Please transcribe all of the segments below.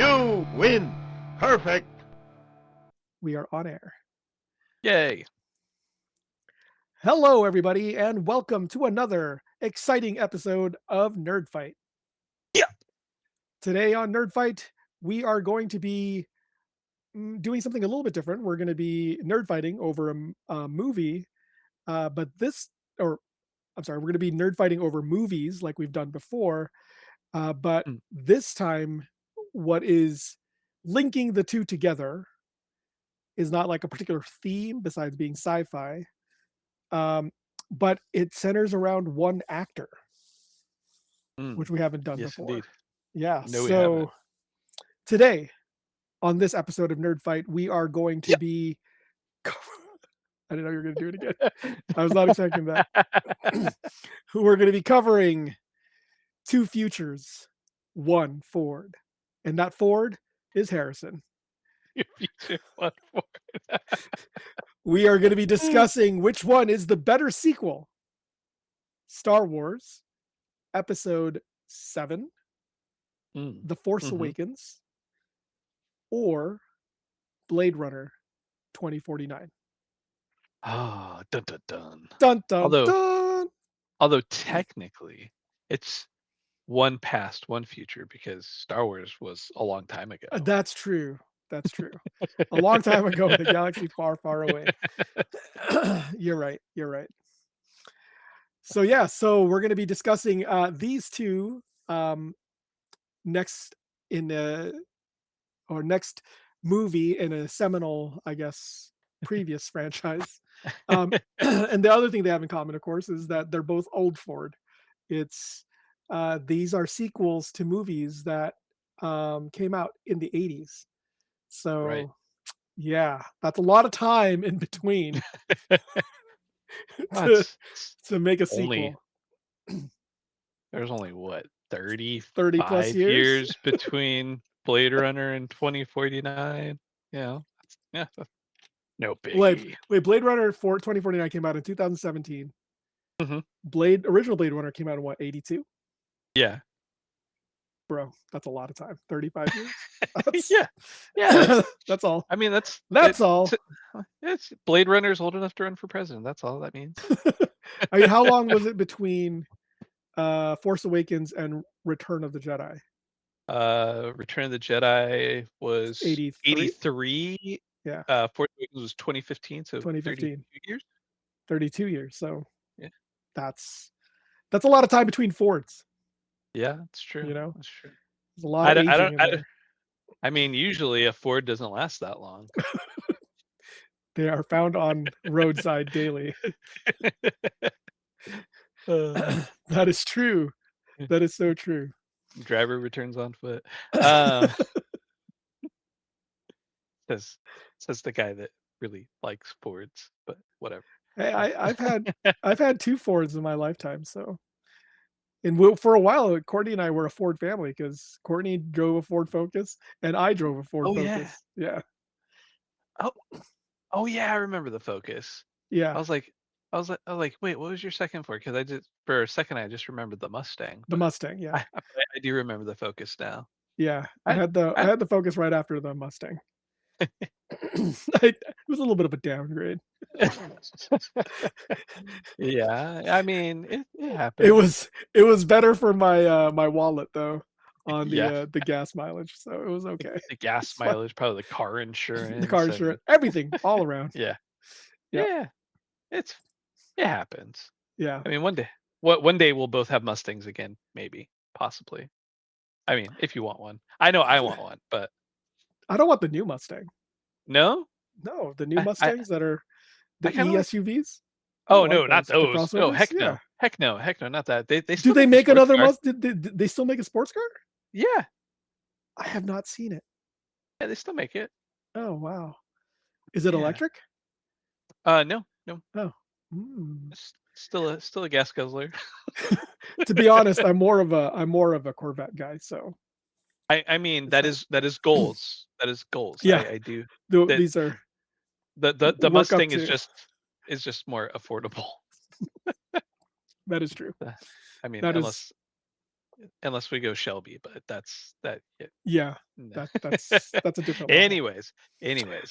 You win. Perfect. We are on air. Yay. Hello, everybody, and welcome to another exciting episode of Nerd Fight. Yeah. Today on Nerd Fight, we are going to be doing something a little bit different. We're going to be nerd fighting over a movie, we're going to be nerd fighting over movies like we've done before. But this time, what is linking the two together is not like a particular theme besides being sci-fi. But it centers around one actor, which we haven't done before. Indeed. Yeah. No, we so haven't. today, on this episode of Nerd Fight, we are going to be. I didn't know you were going to do it again. I was not expecting that. We're going to be covering two futures, one Ford, and that Ford is Harrison. Future one Ford. We are going to be discussing which one is the better sequel. Star Wars, Episode 7, The Force Awakens, or Blade Runner 2049. Oh, dun dun dun. Dun dun dun. Although technically, it's one past, one future because Star Wars was a long time ago. That's true. That's true. A long time ago in a galaxy far, far away. You're right. You're right. So yeah, so we're going to be discussing these two next movie in a seminal, I guess, previous franchise. And the other thing they have in common, of course, is that they're both old Ford. It's these are sequels to movies that came out in the 80s. So, Right. yeah, that's a lot of time in between to make a sequel. There's only, what, 30 plus years between Blade Runner and 2049? Yeah. No biggie. Wait, Blade Runner 2049 came out in 2017. Original Blade Runner came out in what, 82? Yeah. Bro, that's a lot of time. 35 years? Yeah. That's all. I mean, that's all. It's Blade Runner's old enough to run for president. That's all that means. I mean, how long was it between Force Awakens and Return of the Jedi? Return of the Jedi was 83. Yeah. Force Awakens was 2015, so 2015. 32 years. 32 years. So yeah, that's a lot of time between Fords. Yeah, that's true. You know, that's true. There's a lot of aging in there. I mean, usually a Ford doesn't last that long. They are found on roadside daily. That is true. That is so true. Driver returns on foot. Says the guy that really likes Fords, but whatever. Hey, I've had two Fords in my lifetime, so. And for a while, Courtney and I were a Ford family because Courtney drove a Ford Focus and I drove a Ford Focus. Yeah. Oh yeah, I remember the Focus. Yeah. I was like, wait, what was your second Ford? Because for a second I just remembered the Mustang. The Mustang, yeah. I do remember the Focus now. Yeah, I had the Focus right after the Mustang. It was a little bit of a downgrade. Yeah, I mean, it happened. It was better for my my wallet though on the gas mileage, so it was okay. The gas mileage, probably the car insurance, everything all around. Yeah, it happens. Yeah, I mean, one day we'll both have Mustangs again, maybe, possibly. I mean, if you want one, I know I want one, but I don't want the new Mustang. No, the new Mustangs that are the SUVs. Oh no, not those. No, heck no, not that. They do they make another Mustang? Did they still make a sports car? Yeah, I have not seen it. Yeah, they still make it. Oh wow, is it electric? No. Oh, still a gas guzzler. To be honest, I'm more of a Corvette guy. So I mean that is goals. That is goals. Yeah, I do. These are the Mustang is just more affordable. That is true. I mean, that unless we go Shelby, but that's that. Yeah, No. That's a different level. Anyways.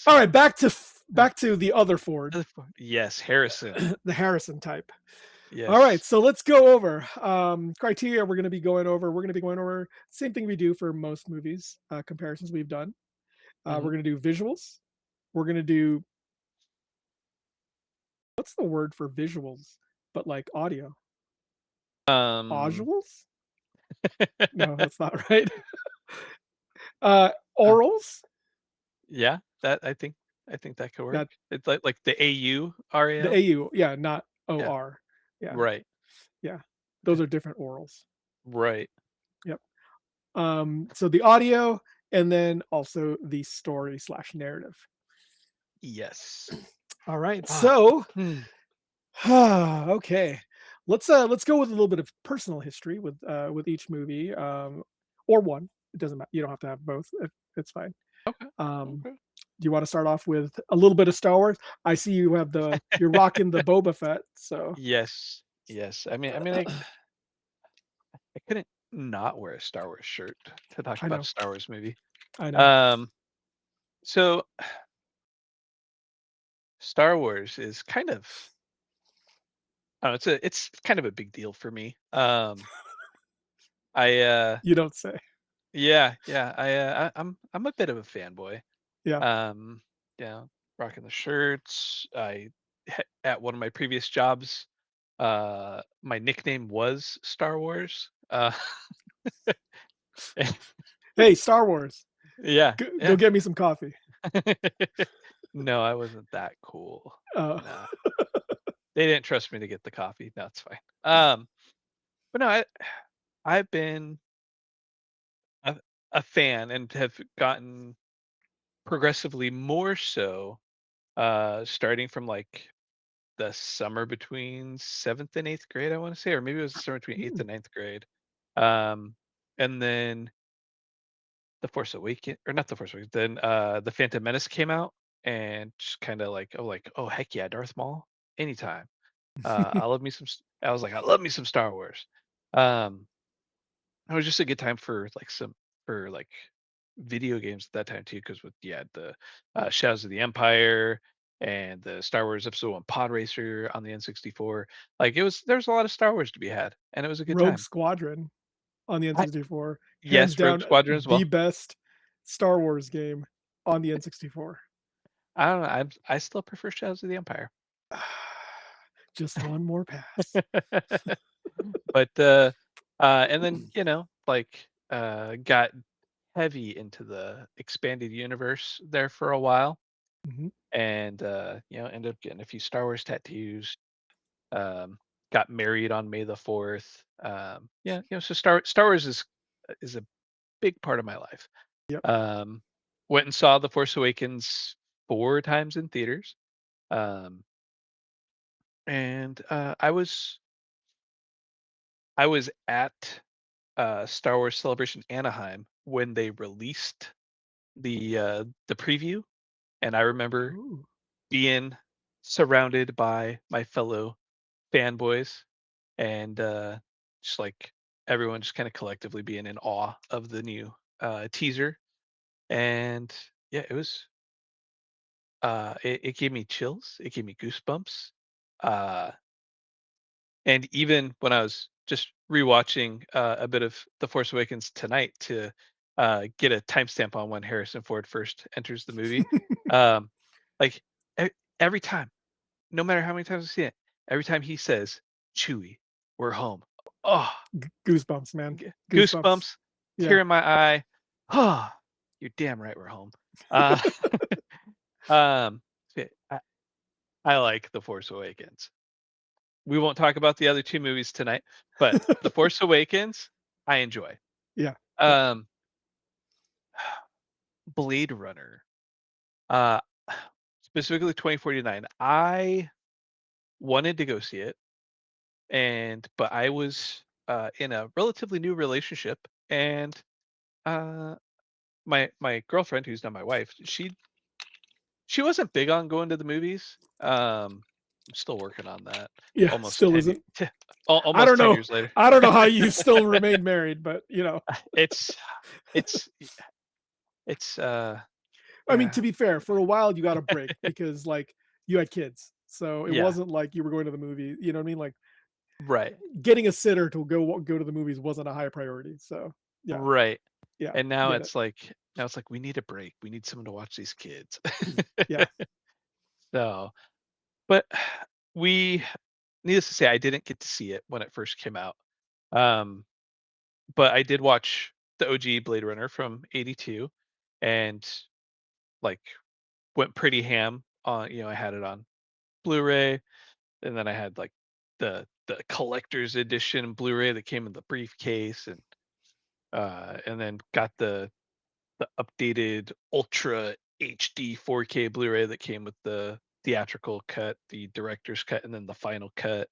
All right, back to the other Ford, Yes, Harrison. the Harrison type. Yes. All right, so let's go over criteria. We're going to be going over same thing we do for most movies, comparisons we've done. We're going to do visuals. We're going to do, what's the word for visuals, but like audio? Auduals? No, that's not right. Orals? Yeah, that I think that could work. That It's like the AURAL. the AU, yeah, not Yeah. OR. Yeah, Right. yeah. Those are different orals. Right. Yep. So the audio, and then also the story/narrative. Yes. All right. Ah. So Hmm. okay. Let's go with a little bit of personal history with each movie. Or one. It doesn't matter. You don't have to have both. It's fine. Okay. Do Okay. you want to start off with a little bit of Star Wars? I see you're rocking the Boba Fett. So Yes. Yes. I mean, I couldn't not wear a Star Wars shirt to talk I about know. a Star Wars movie. I know. So Star Wars is kind of, I don't know, it's kind of a big deal for me. I You don't say. yeah, I'm a bit of a fanboy. Yeah. Um, yeah, rocking the shirts. At one of my previous jobs, my nickname was Star Wars. Hey, Star Wars. Yeah, Go get me some coffee. No, I wasn't that cool. Oh. No, they didn't trust me to get the coffee. No, it's fine. But no, I've been a, a fan and have gotten progressively more so, starting from like the summer between seventh and eighth grade, I want to say, or maybe it was the summer between eighth Hmm. and ninth grade. And then the Force Awakens, or not the Force Awakens, then the Phantom Menace came out, and just kind of like, oh heck yeah, Darth Maul, anytime. I love me some. I was like, I love me some Star Wars. Um, it was just a good time for like video games at that time too, because with the Shadows of the Empire and the Star Wars Episode One Pod Racer on the N64. Like there was a lot of Star Wars to be had, and it was a good Rogue time. Squadron on the I, N64, hands yes, Rogue down Squadron as the well. best Star Wars game on the N64. I don't know. I still prefer Shadows of the Empire. Just one more pass. But and then like got heavy into the expanded universe there for a while, Mhm. and ended up getting a few Star Wars tattoos. Got married on May the 4th. Yeah, so Star Wars is a big part of my life. Yep. Went and saw The Force Awakens 4 times in theaters. And I was at Star Wars Celebration Anaheim when they released the preview, and I remember Ooh. being surrounded by my fellow fanboys, and just like everyone just kind of collectively being in awe of the new teaser. And yeah, it was it gave me chills, it gave me goosebumps. uh and even when I was just rewatching a bit of The Force Awakens tonight to get a timestamp on when Harrison Ford first enters the movie, um like every time, no matter how many times I see it, every time he says, "Chewie, we're home." Oh, Goosebumps, man. Goosebumps. goosebumps, Yeah. tear in my eye. Oh, you're damn right we're home. Uh, um, so I like The Force Awakens. We won't talk about the other two movies tonight, but The Force Awakens, I enjoy. Yeah. Um, Blade Runner, uh, specifically 2049. I wanted to go see it, but I was in a relatively new relationship, and uh, my girlfriend, who's now my wife, she wasn't big on going to the movies. I'm still working on that. Yeah. Almost Still isn't. I almost don't 10 know. years later. I don't know how you still remain married, but It's it's It's I mean, yeah, to be fair, for a while you got a break because like you had kids, so it yeah, wasn't like you were going to the movie. You know what I mean? Like right, getting a sitter to go to the movies wasn't a high priority. So yeah, right. yeah, And I get it. now it's like we need a break. We need someone to watch these kids. Yeah. So, but we, needless to say, I didn't get to see it when it first came out. Um, but I did watch the OG Blade Runner from '82, and like went pretty ham on. I had it on Blu-ray, and then I had like the collector's edition Blu-ray that came in the briefcase, and then got the updated Ultra HD 4K Blu-ray that came with the theatrical cut, the director's cut, and then the final cut.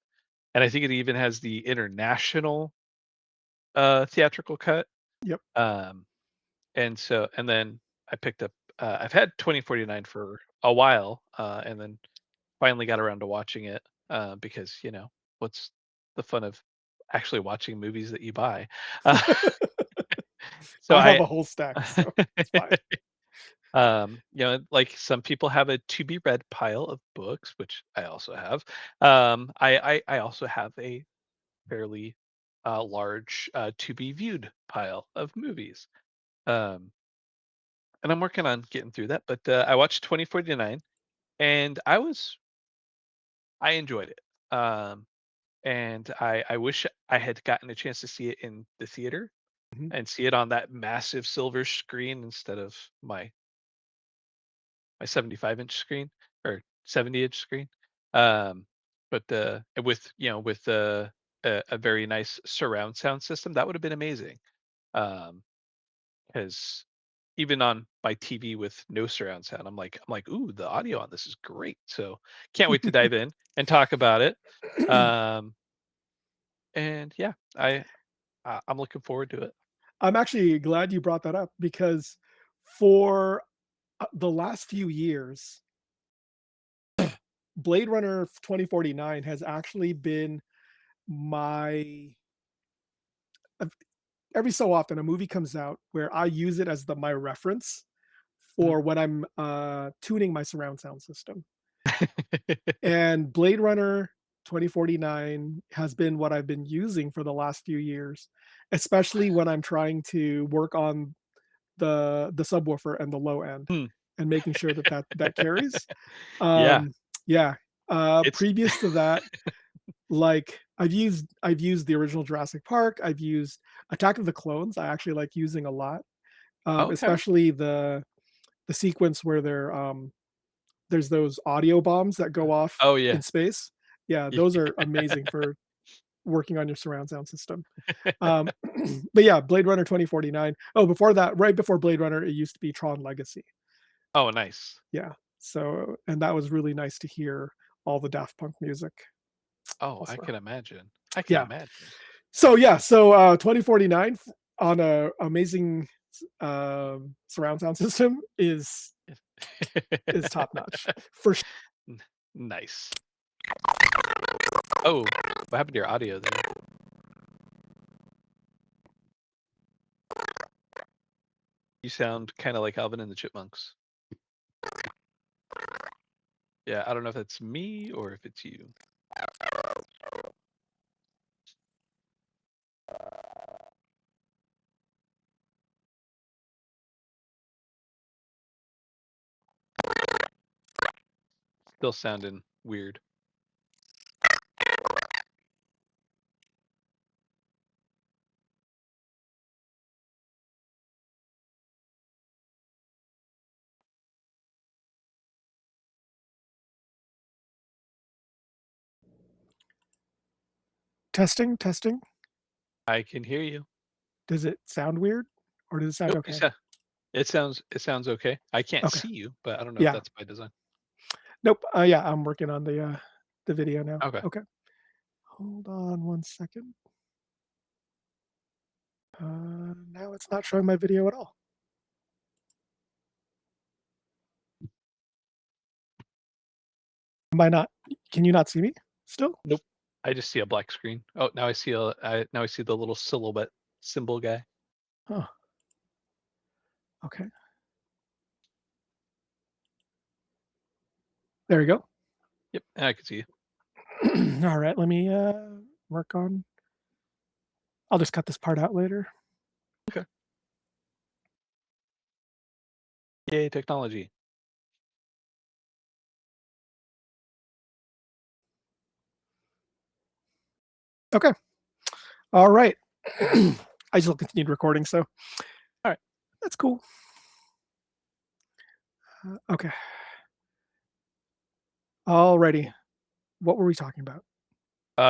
And I think it even has the international theatrical cut. Yep. Um, and then I picked up. I've had 2049 for a while, and then finally got around to watching it because what's the fun of actually watching movies that you buy? Uh, so I have I a whole stack, so it's fine. Like some people have a to be read pile of books, which I also have. I also have a fairly large to be viewed pile of movies. Um, and I'm working on getting through that. But I watched 2049, and I enjoyed it. And I wish I had gotten a chance to see it in the theater Mhm. and see it on that massive silver screen instead of my 75-inch screen or 70-inch screen. Um, but with a very nice surround sound system, that would have been amazing. Because even on my TV with no surround sound, I'm like, ooh, the audio on this is great. So can't wait to dive in and talk about it. Um, and yeah, I'm looking forward to it. I'm actually glad you brought that up because for the last few years, Blade Runner 2049 has actually been my every so often a movie comes out where I use it as my reference Mhm. for when I'm tuning my surround sound system. And Blade Runner 2049 has been what I've been using for the last few years, especially when I'm trying to work on the subwoofer and the low end Hmm. and making sure that carries. Yeah, Yeah. it's Previous to that, like I've used the original Jurassic Park. I've used Attack of the Clones. I actually like using a lot, okay. especially the sequence where there's those audio bombs that go off Oh in yeah. space. Yeah, Yeah. those are amazing for working on your surround sound system. Um, but yeah, Blade Runner 2049. Oh, before that, right before Blade Runner, it used to be Tron Legacy. Oh, nice. Yeah. So, and that was really nice to hear all the Daft Punk music Oh, I also. can imagine. I can Yeah. imagine. So yeah, so 2049 on a amazing surround sound system is top notch for sure. N- Nice. Oh, what happened to your audio there? You sound kind of like Alvin and the Chipmunks. Yeah, I don't know if it's me or if it's you. Still sounding weird. Testing, testing. I can hear you. Does it sound weird or does it sound Nope, okay? it sounds okay. I can't Okay. see you, but I don't know if Yeah. that's by design. Nope. Yeah, I'm working on the video now. Okay. Okay. Hold on one second. Now it's not showing my video at all. Am I not? Can you not see me still? Nope. I just see a black screen. Oh, now I see the little silhouette symbol guy. Oh, okay. There you go. Yep, I can see you. All right, let me work on. I'll just cut this part out later. Okay. Yay, technology. Okay. All right. I just continued recording, so All right. that's cool. Okay. Alrighty. What were we talking about?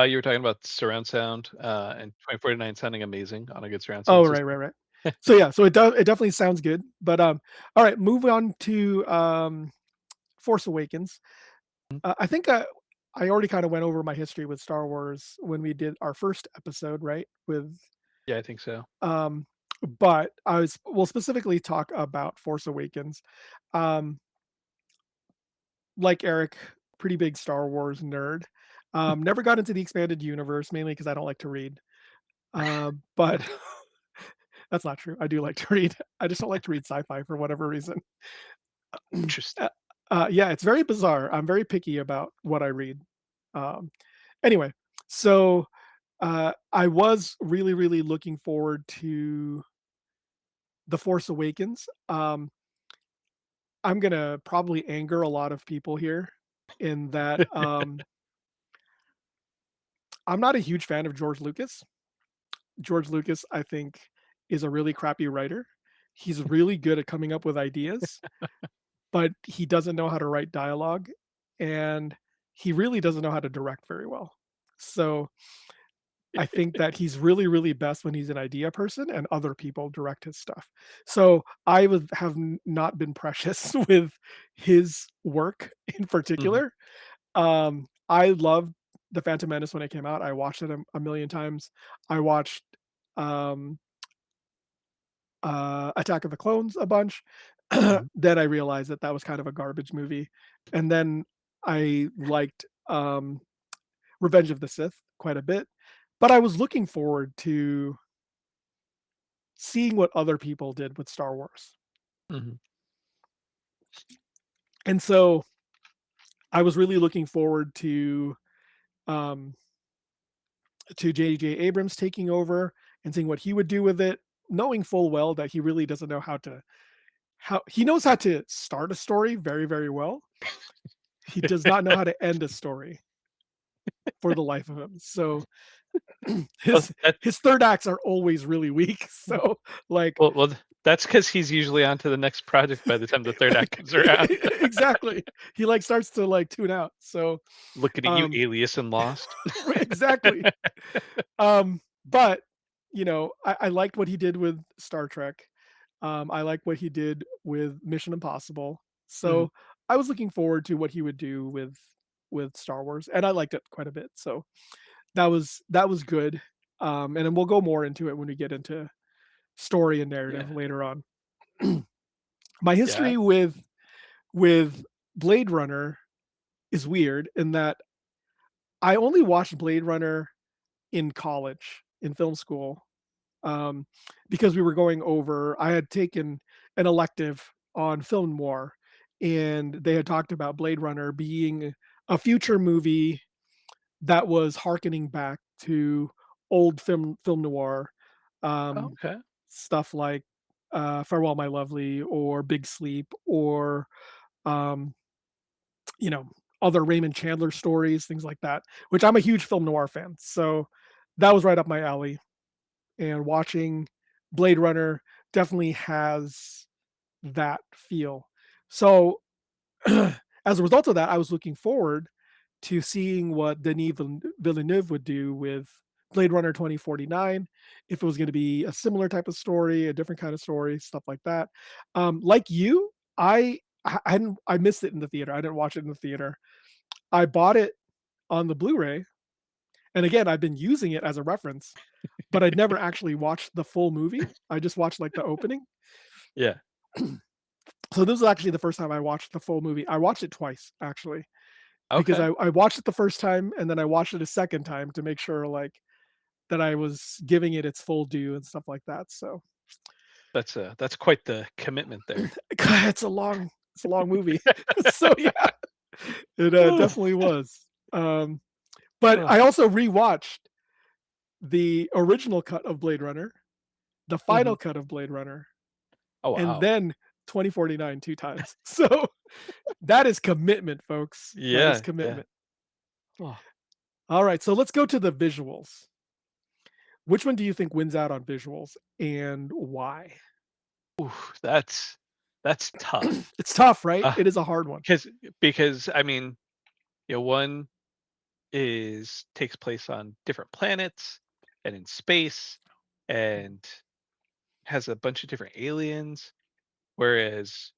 You were talking about surround sound and 2049 sounding amazing on a good surround Oh, sound right, system. right, right. So yeah, so it definitely sounds good. But all right, move on to Force Awakens. Mhm. I think I already kind of went over my history with Star Wars when we did our first episode, right? With Yeah, I think so. um, but we'll specifically talk about Force Awakens. Um, like Eric, pretty big Star Wars nerd. Never got into the expanded universe, mainly because I don't like to read. But that's not true. I do like to read. I just don't like to read sci-fi for whatever reason. Interesting. Yeah, it's very bizarre. I'm very picky about what I read. Um, anyway, so I was really, really looking forward to The Force Awakens. I'm gonna probably anger a lot of people here in that I'm not a huge fan of George Lucas. George Lucas, I think, is a really crappy writer. He's really good at coming up with ideas, but he doesn't know how to write dialogue, and he really doesn't know how to direct very well. So I think that he's really, really best when he's an idea person and other people direct his stuff. So I would have not been precious with his work in Mhm. particular. I loved The Phantom Menace when it came out. I watched it a million times. I watched um, Attack of the Clones a bunch. Mhm. Then I realized that that was kind of a garbage movie, and then I liked Revenge of the Sith quite a bit. But I was looking forward to seeing what other people did with Star Wars, Mhm. and so I was really looking forward um, to J.J. Abrams taking over and seeing what he would do with it, knowing full well that he really doesn't know how he knows how to start a story very, very well. He does not know how to end a story for the life of him. So Well, his that his third acts are always really weak. So like well, that's because he's usually on to the next project by the time the third act comes around. exactly, he like starts to like tune out. So Looking at you, um Alias and Lost. exactly. But I liked what he did with Star Trek. I like what he did with Mission Impossible. Mhm. So I was looking forward to what he would do with Star Wars, and I liked it quite a bit. So that was good. And then we'll go more into it when we get into story and Yeah. narrative later on. My Yeah. history with Blade Runner is weird in that I only watched Blade Runner in college, in film school, um, because we were going over. I had taken an elective on film noir, and they had talked about Blade Runner being a future movie that was harkening back to old film noir, Oh, um, okay. stuff like Farewell My Lovely or Big Sleep or um, you know other Raymond Chandler stories, things like that. Which I'm a huge film noir fan, so that was right up my alley. And watching Blade Runner definitely has that feel. So as a result of that, I was looking forward to seeing what Denis Villeneuve would do with Blade Runner 2049, if it was going to be a similar type of story, a different kind of story, stuff like that. Like you, I missed it in the theater. I didn't watch it in the theater. I bought it on the Blu-ray, and again, I've been using it as a reference, but I'd never actually watched the full movie. I just watched like the opening. Yeah. So this was actually the first time I watched the full movie. I watched it twice actually because Okay. I watched it the first time and then I watched it a second time to make sure like that I was giving it its full due and stuff like that. So That's quite the commitment there. God, it's a long movie. So yeah. It, definitely was. Um, but Ugh. I also rewatched the original cut of Blade Runner, the final Mhm. cut of Blade Runner, Oh, and wow. then 2049 2 times. So, that is commitment, folks. That is Yeah, yeah. commitment. Oh, Alright, so let's go to the visuals. Which one do you think wins out on visuals, and why? oof, that's tough. It's tough, right? Uh, It is a hard one. because because, I mean, one is takes place on different planets and in space and has a bunch of different aliens, whereas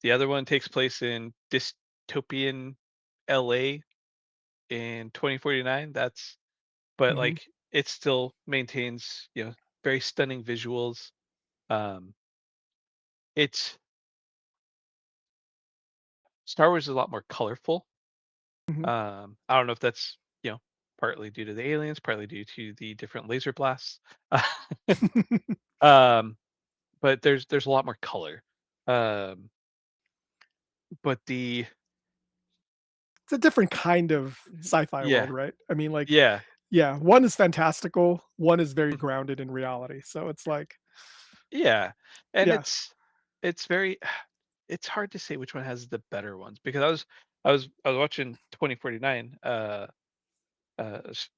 the other one takes place in dystopian LA in 2049. That's but Mhm, like it still maintains, very stunning visuals. Um it's Star Wars is a lot more colorful. mhm. I don't know if that's, partly due to the aliens, partly due to the different laser blasts. um but there's a lot more color. Um but the It's a different kind of sci-fi Yeah, world, right? I mean, like, yeah. yeah, one is fantastical, one is very Mhm. grounded in reality, so it's like Yeah, and yeah, it's very it's hard to say which one has the better ones because I was watching 2049, s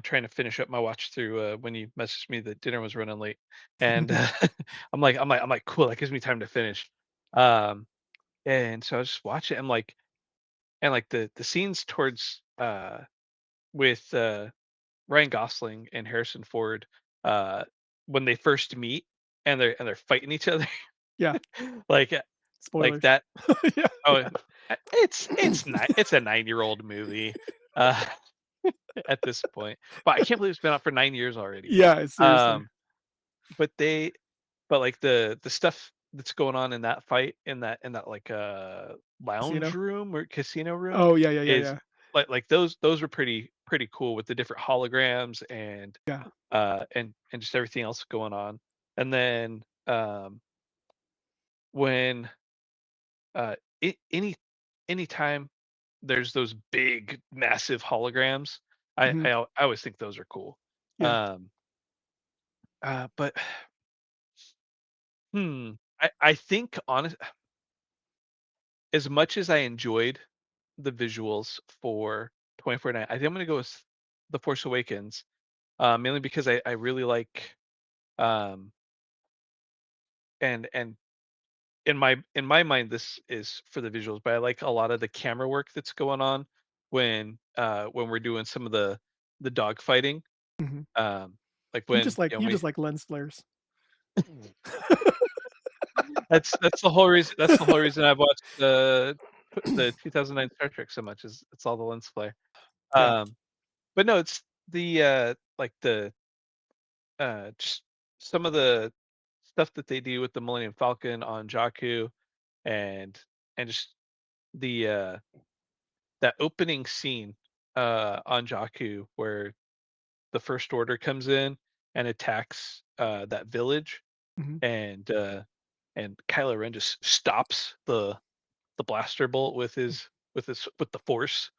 trying to finish up my watch through, when you messaged me that dinner was running late, and, I'm like, "Cool, that gives me time to finish." Um, and so I was just watching, and the scenes towards, with, Ryan Gosling and Harrison Ford, uh, when they first meet and they're fighting each other, yeah, like, spoilers. that. Yeah, Oh, yeah. it's a 9-year-old movie, uh, at this point, but I can't believe it's been out for 9 years already. Yeah, seriously. Um, but they but, like, the stuff that's going on in that fight in that, like, lounge Casino? room or casino room Oh, yeah, yeah, yeah, is yeah. those were pretty cool with the different holograms Yeah. and just everything else going on. And then, when, uh, anytime there's those big, massive holograms, Mhm. I always think those are cool. Yeah. Um, but, I think honest as much as I enjoyed the visuals for 2049, I think I'm gonna go with The Force Awakens, mainly because I really like, um, and in my mind, this is for the visuals, but I like a lot of the camera work that's going on when we're doing some of the dog fighting. Mhm. Um, like when, You just like lens flares. that's the whole reason I've watched the 2009 Star Trek so much is it's all the lens flare. Yeah. Um, but no, it's just some of the stuff that they do with the Millennium Falcon on Jakku and just the that opening scene on Jakku where the First Order comes in and attacks that village Mhm. and Kylo Ren just stops the blaster bolt with the force.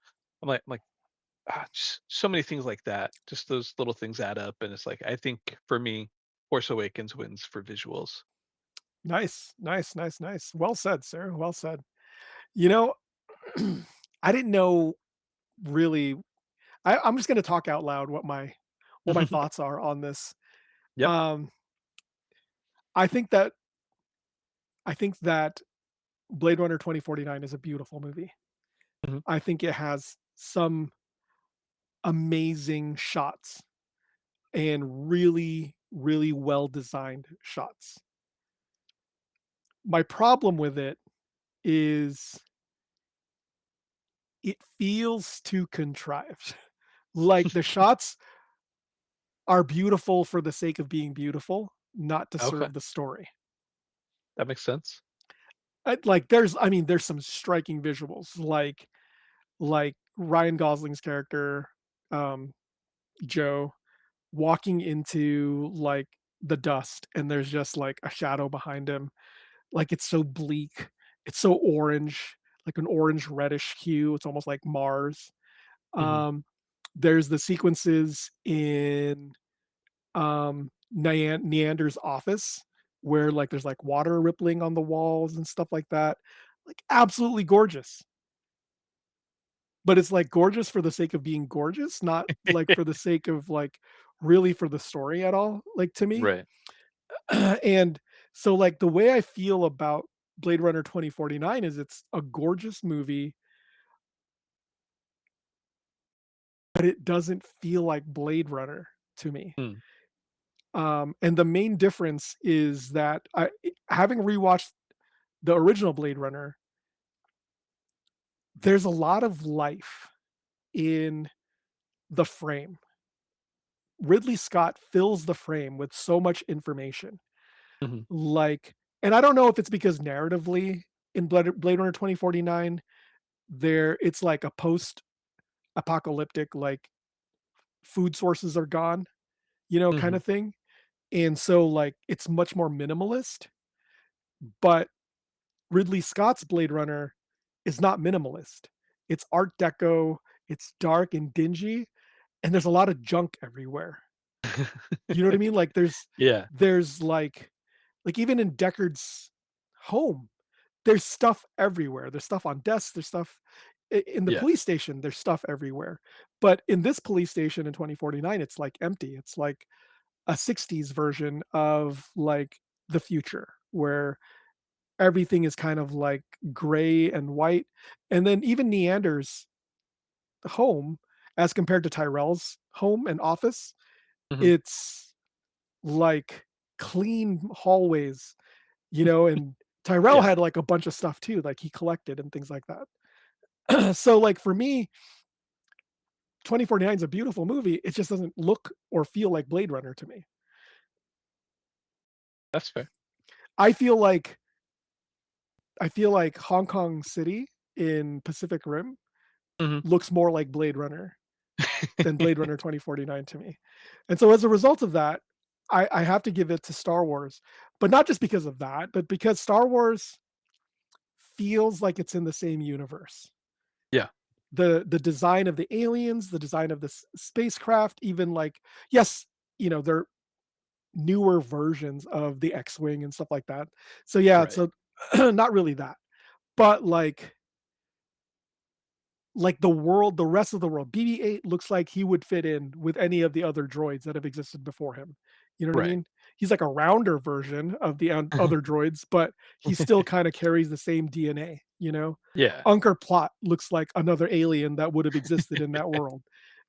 I'm like, just so many things like that. Just those little things add up, and it's like I think for me, Force Awakens wins for visuals. Nice, nice, nice, nice. Well said, sir, well said. You know, I didn't know really I'm just gonna talk out loud what my thoughts are on this. Yep. Um, I think that I think that Blade Runner 2049 is a beautiful movie. Mhm. I think it has some amazing shots and really, really well designed shots. My problem with it is it feels too contrived. Like the shots are beautiful for the sake of being beautiful, not to Okay, serve the story. that makes sense. Like there's some striking visuals, like Ryan Gosling's character, um, Joe, walking into like the dust, and there's just like a shadow behind him. Like it's so bleak, it's so orange. like an orange reddish hue. It's almost like Mars. Mhm. Um, there's the sequences in Neander's office where like there's like water rippling on the walls and stuff like that. Like absolutely gorgeous. But it's like gorgeous for the sake of being gorgeous, not like for the sake of like really for the story at all, like to me. Right. And so like the way I feel about Blade Runner 2049 is it's a gorgeous movie, but it doesn't feel like Blade Runner to me. Mm. And the main difference is that having rewatched the original Blade Runner, there's a lot of life in the frame. Ridley Scott fills the frame with so much information. Mhm. Like, and I don't know if it's because narratively in Blade Runner 2049, it's like a post-apocalyptic, like food sources are gone, kind Mhm. of thing. And so like it's much more minimalist, but Ridley Scott's Blade Runner is not minimalist. It's art deco, it's dark and dingy, and there's a lot of junk everywhere. You know what I mean? Like Yeah. there's like even in Deckard's home, there's stuff everywhere. There's stuff on desks, there's stuff in the Yeah. police station, there's stuff everywhere. But in this police station in 2049, it's like empty. It's like a 60s version of like the future where everything is kind of like gray and white. And then even Neander's home, as compared to Tyrell's home and office, Mhm. it's like clean hallways, and Tyrell Yeah. had like a bunch of stuff too, like he collected and things like that. So like for me, 2049 is a beautiful movie. It just doesn't look or feel like Blade Runner to me. That's fair. I feel like I feel like Hong Kong City in Pacific Rim Mhm. looks more like Blade Runner than Blade Runner 2049 to me. And so as a result of that, I have to give it to Star Wars, but not just because of that, but because Star Wars feels like it's in the same universe. Yeah. The design of the aliens, the design of the spacecraft, even like yes, they're newer versions of the X-wing and stuff like that. So yeah, Right. so not really that, but like the rest of the world. BB-8 looks like he would fit in with any of the other droids that have existed before him. You know what I Right. mean? He's like a rounder version of the other droids, but he still kind of carries the same DNA, Yeah. Unkar Plot looks like another alien that would have existed in that world.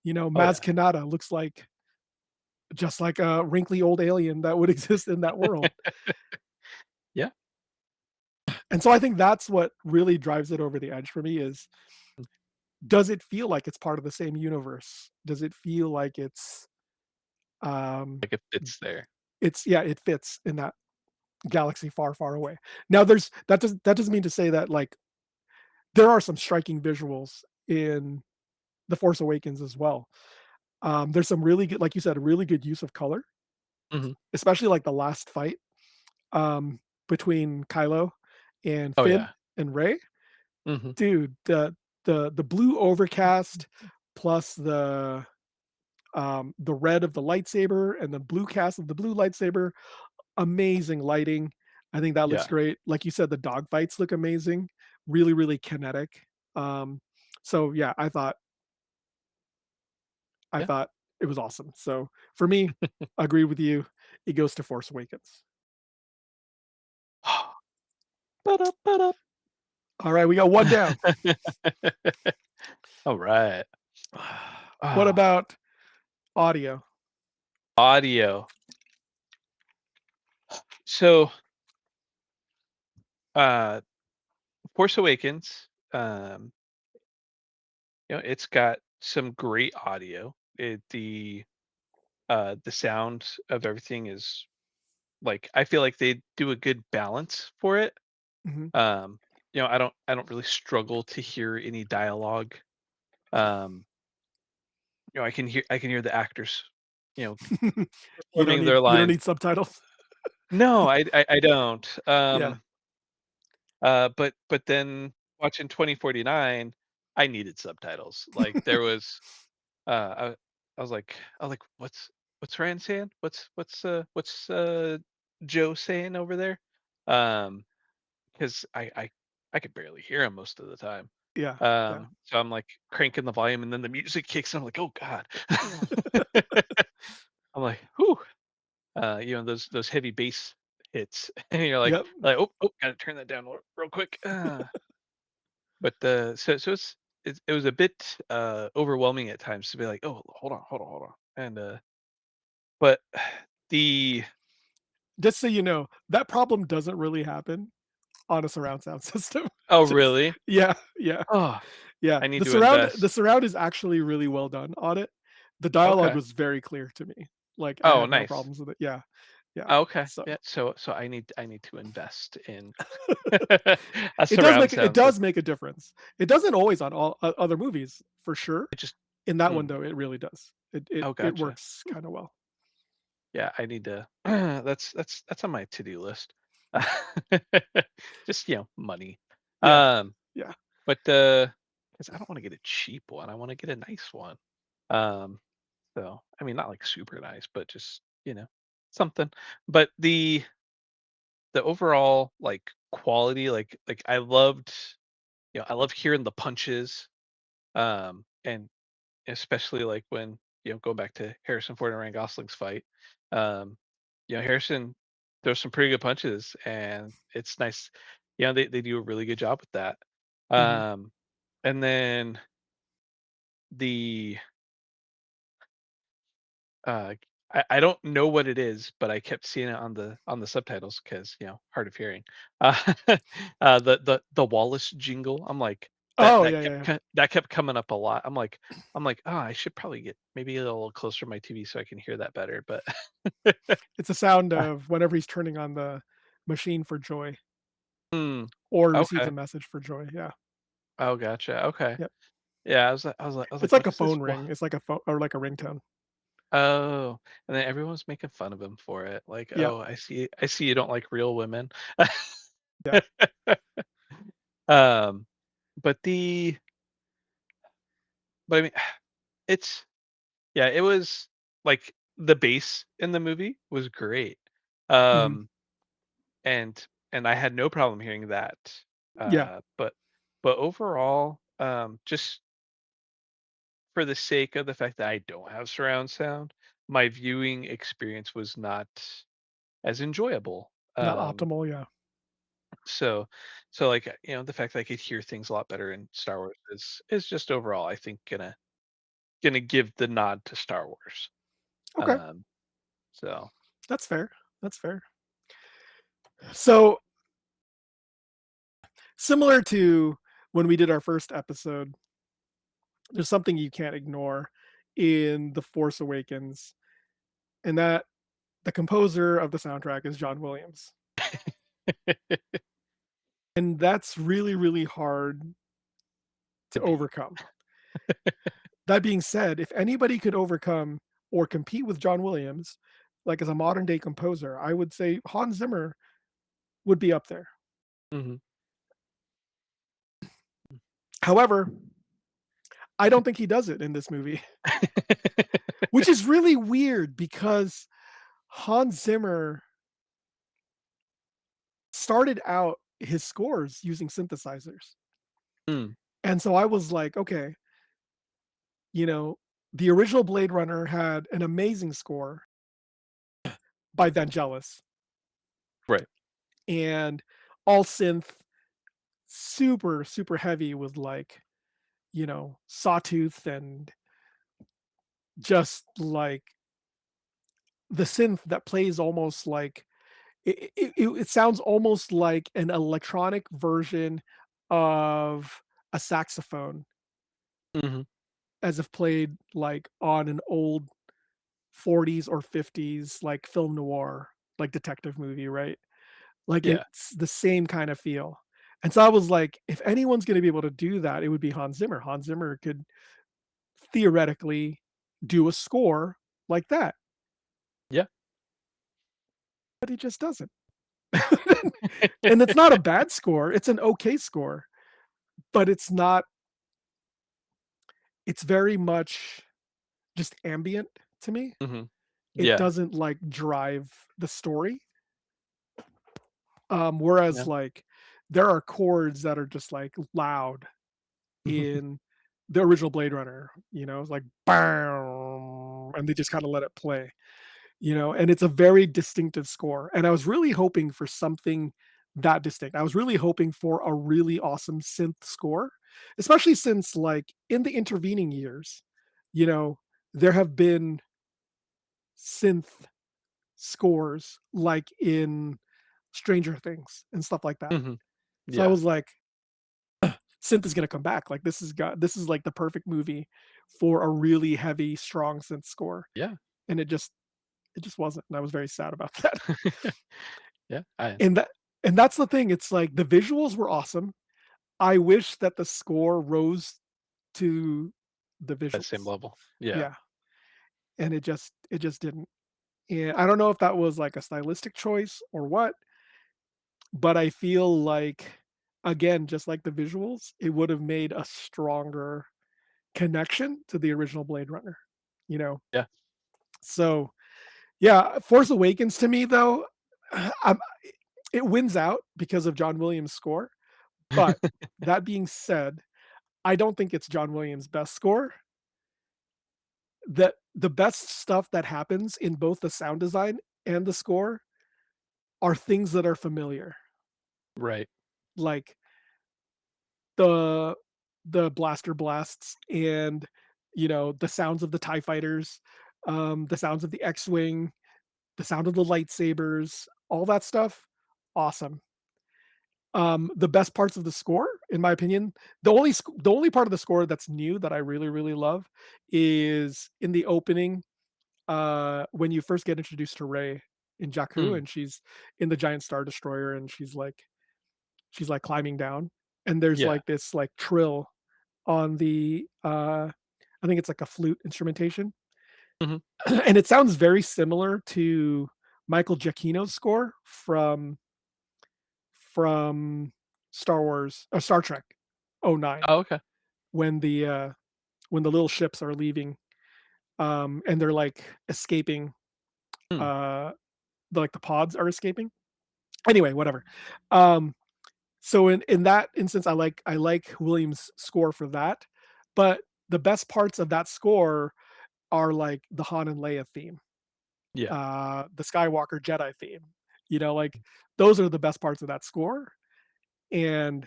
Oh, Maz yeah. Kanata looks like just like a wrinkly old alien that would exist in that world. Yeah. And so I think that's what really drives it over the edge for me is does it feel like it's part of the same universe? Does it feel like um Like, it fits there. yeah, it fits in that galaxy far, far away. Now that doesn't mean to say that like there are some striking visuals in The Force Awakens as well. There's some really good, like you said, really good use of color, Mhm. especially like the last fight um between Kylo and Oh, Finn yeah. and Rey. Mhm. Dude, the blue overcast plus the red of the lightsaber and the blue cast of the blue lightsaber, amazing lighting. I think that looks Yeah. great. Like you said, the dog fights look amazing, really, really kinetic. Um, so yeah, I Yeah. thought it was awesome. So for me, I agree with you. It goes to Force Awakens. Ba-da-ba-da. All right, we got one down. Alright. What Ah, about audio? audio. So, uh, Force Awakens, it's got some great audio. The sound of everything is like, I feel like they do a good balance for it. Mhm. Um, I don't really struggle to hear any dialogue. Um, I can hear the actors, you know, You don't performing their need lines. subtitles. No, I don't. Yeah. But then, watching 2049, I needed subtitles. Like there was, I was like, what's Rand saying? What's Joe saying over there? Um, because I could barely hear him most of the time. Yeah, yeah. So I'm like cranking the volume, and then the music kicks, and I'm like, oh God. I'm like, whew. Those heavy bass hits, and you're like, Yep. gotta turn that down real quick. But it was a bit overwhelming at times to be like, oh, hold on, and but the Just so you know, that problem doesn't really happen on a surround sound system. oh Just really? yeah, yeah, Oh, yeah. I need The to surround the invest. surround is actually really well done on it. The dialogue Okay. was very clear to me. Like, I Oh, had no nice. problems with it. Yeah, yeah. Okay. So, Yeah. So I need to invest in a surround it sound does system. make a difference. It doesn't always on all other movies, for sure. It just In that one, mm, though, it really does. oh It gotcha. works kinda well. Yeah, I need to that's on my to-do list. Just, money. Yeah, Um, yeah. but, 'cause I don't wanna get a cheap one, I wanna get a nice one. Um, so, I mean, not, like, super nice, but just, something. But the overall, like, quality, I loved I love hearing the punches, and especially, like, when, go back to Harrison Ford and Ryan Gosling's fight. Um, Harrison throws some pretty good punches, and it's nice. They do a really good job with that. Mhm, Um, and then the uh, I don't know what it is, but I kept seeing it on the subtitles because hard of hearing. The Wallace jingle. I'm like oh, yeah, yeah, yeah. that kept coming up a lot. I'm like, oh, I should probably get maybe a little closer to my TV so I can hear that better. But It's the sound of whenever he's turning on the machine for joy mm, or receives a okay. message for joy. Yeah, Oh, gotcha. Okay. yep. Yeah, I was It's like, like what a is this? phone ring. It's like a phone or like a ringtone. Oh, and then everyone's making fun of him for it. Like, Yeah, oh, I see you don't like real women. yeah. um, but I mean, it's yeah, it was like the bass in the movie was great. Mhm. Um, and I had no problem hearing that. Yeah, But overall, just for the sake of the fact that I don't have surround sound, my viewing experience was not as enjoyable. not optimal, yeah. So so like the fact that I could hear things a lot better in Star Wars is just overall I think gonna give the nod to Star Wars. Okay, Um, so that's fair, that's fair. So, similar to when we did our first episode, there's something you can't ignore in The Force Awakens, and that the composer of the soundtrack is John Williams, and that's really, really hard to to beat. overcome. That being said, if anybody could overcome or compete with John Williams, like, as a modern day composer, I would say Hans Zimmer would be up there. Mhm. However, I don't think he does it in this movie, which is really weird because Hans Zimmer started out his scores using synthesizers. Mm, And so I was like, okay, you know, the original Blade Runner had an amazing score by Vangelis right. and all synth, super, super heavy with like, Sawtooth and just like the synth that plays almost like it sounds almost like an electronic version of a saxophone Mhm. as if played like on an old 40s or 50s like film noir, like detective movie, right? Like Yeah. it's the same kind of feel. And so I was like, if anyone's going to be able to do that, it would be Hans Zimmer. Hans Zimmer could theoretically do a score like that, Yeah. but he just doesn't. And it's not a bad score, it's an okay score. but it's not. It's very much just ambient to me. Hmm. It Yeah. doesn't like drive the story. Whereas Yeah. like there are chords that are just like loud in the original Blade Runner, it's like "Bam," and they just kind of let it play, and it's a very distinctive score. And I was really hoping for something that distinct. I was really hoping for a really awesome synth score, especially since like in the intervening years, you know, there have been synth scores like in Stranger Things and stuff like that. Hmm. So I Yeah. was like, synth is gonna come back. Like this is like the perfect movie for a really heavy, strong synth score. Yeah. And it just wasn't. And I was very sad about that. Yeah. I And that's the thing. It's like the visuals were awesome. I wish that the score rose to the that same visuals. level. Yeah. Yeah. And it just didn't. And I don't know if that was like a stylistic choice or what, but I feel like again, just like the visuals, it would have made a stronger connection to the original Blade Runner, you know? Yeah. So, yeah, Force Awakens to me though, I'm it wins out because of John Williams' score, but that being said, I don't think it's John Williams' best score. The best stuff that happens in both the sound design and the score are things that are familiar, Right. like the blaster blasts and, the sounds of the TIE fighters, the sounds of the X-Wing, the sound of the lightsabers, all that stuff, awesome. The best parts of the score, in my opinion, the only part of the score that's new that I really, really love is in the opening, when you first get introduced to Rey in Jakku, Mm. and she's in the giant star destroyer, and she's like climbing down, and there's Yeah. like this like trill on the I think it's like a flute instrumentation. Hmm. And it sounds very similar to Michael Giacchino's score from Star Trek '09, Oh, okay. when when the little ships are leaving, and they're like escaping, Mm. uh, like the pods are escaping. Anyway, whatever. Um, so in that instance, I like Williams' score for that, but the best parts of that score are like the Han and Leia theme, Yeah. the Skywalker Jedi theme. Like those are the best parts of that score. And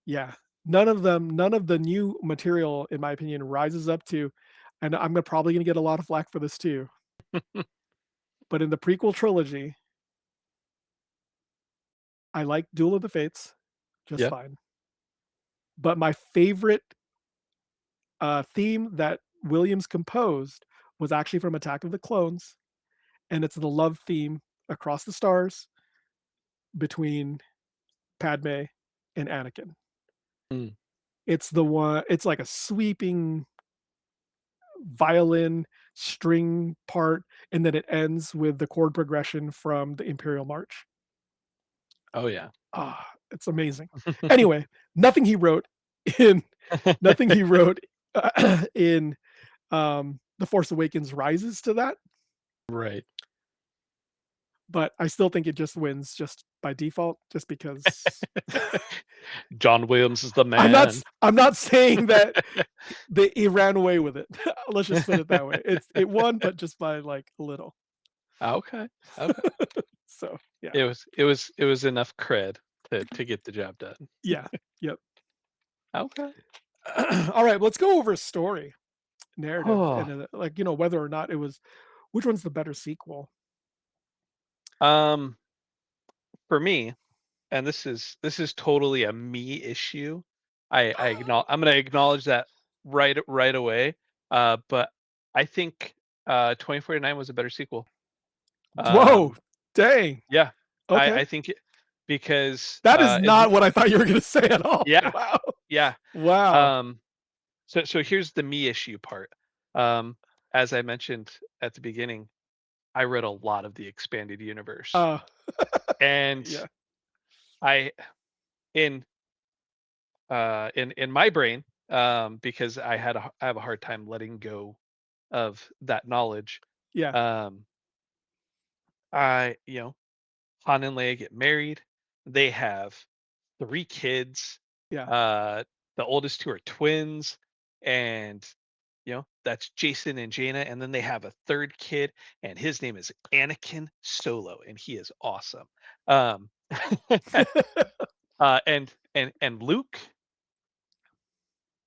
yeah, none of the new material, in my opinion, rises up to. And probably gonna get a lot of flack for this too. But in the prequel trilogy, I like Duel of the Fates just Yeah. fine. But my favorite theme that Williams composed was actually from Attack of the Clones, and it's the love theme across the stars between Padme and Anakin. Mm. It's the one. It's like a sweeping violin string part, and then it ends with the chord progression from the Imperial March. Oh yeah. Ah, it's amazing. Anyway, nothing he wrote in nothing he wrote in The Force Awakens rises to that, Right. but I still think it just wins just by default, just because John Williams is the man. I'm not saying that he ran away with it. Let's just put it that way. It won, but just by like a little. Okay. Okay. So yeah, It was enough cred to get the job done. yeah, yep. Okay. All right, let's go over story, narrative, Oh. and like whether or not it was which one's the better sequel. Um, for me, and this is totally a me issue. I'm gonna acknowledge that right away. But I think 2049 was a better sequel. Whoa, Um, dang. yeah, Okay, I think it because that is at not least what I thought you were gonna say at all. yeah, Wow, yeah. wow. Um, so here's the me issue part. Um, as I mentioned at the beginning, I read a lot of the expanded universe, Uh, and yeah. I in in my brain, because I have a hard time letting go of that knowledge. Yeah, Um, I Han and Leia get married. They have 3 kids. yeah. Uh, the oldest 2 are twins, and that's Jason and Jaina, and then they have a 3rd kid, and his name is Anakin Solo, and he is awesome. Um, and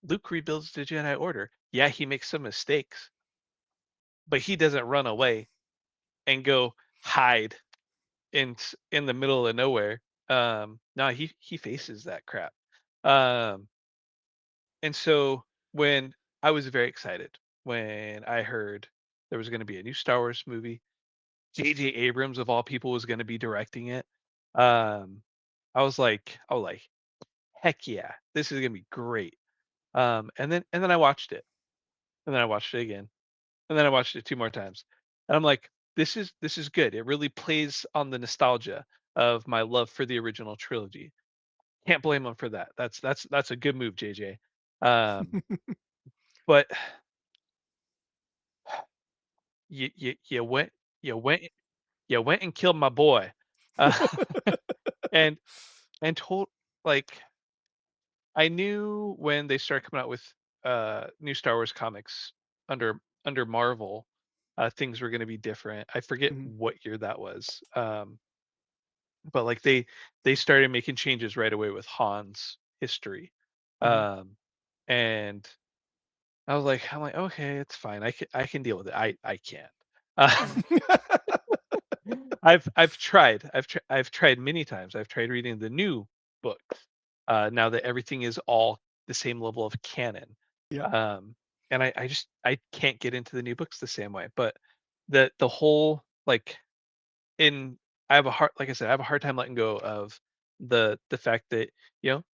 Luke rebuilds the Jedi Order. Yeah, he makes some mistakes, but he doesn't run away and go hide in the middle of nowhere. No, he faces that crap. Um, and so when I was very excited when I heard there was going to be a new Star Wars movie, J.J. Abrams of all people was going to be directing it. Um, I was like, heck yeah, this is going to be great. And then I watched it, and then I watched it again, and then I watched it 2 more times, and I'm like, this is good. It really plays on the nostalgia of my love for the original trilogy. Can't blame him for that. That's a good move, JJ. Um, but you went you went and killed my boy, uh, and told like I knew when they started coming out with new Star Wars comics under Marvel, things were going to be different. I forget Mhm, what year that was, but like they started making changes right away with Han's history, mhm. um, and I'm like, okay, it's fine. I can deal with it. I can't. Uh, I've tried many times. I've tried reading the new books. Now that everything is all the same level of canon, Yeah. um, and I can't get into the new books the same way. But the whole like in I have a hard like I said I have a hard time letting go of the fact that you know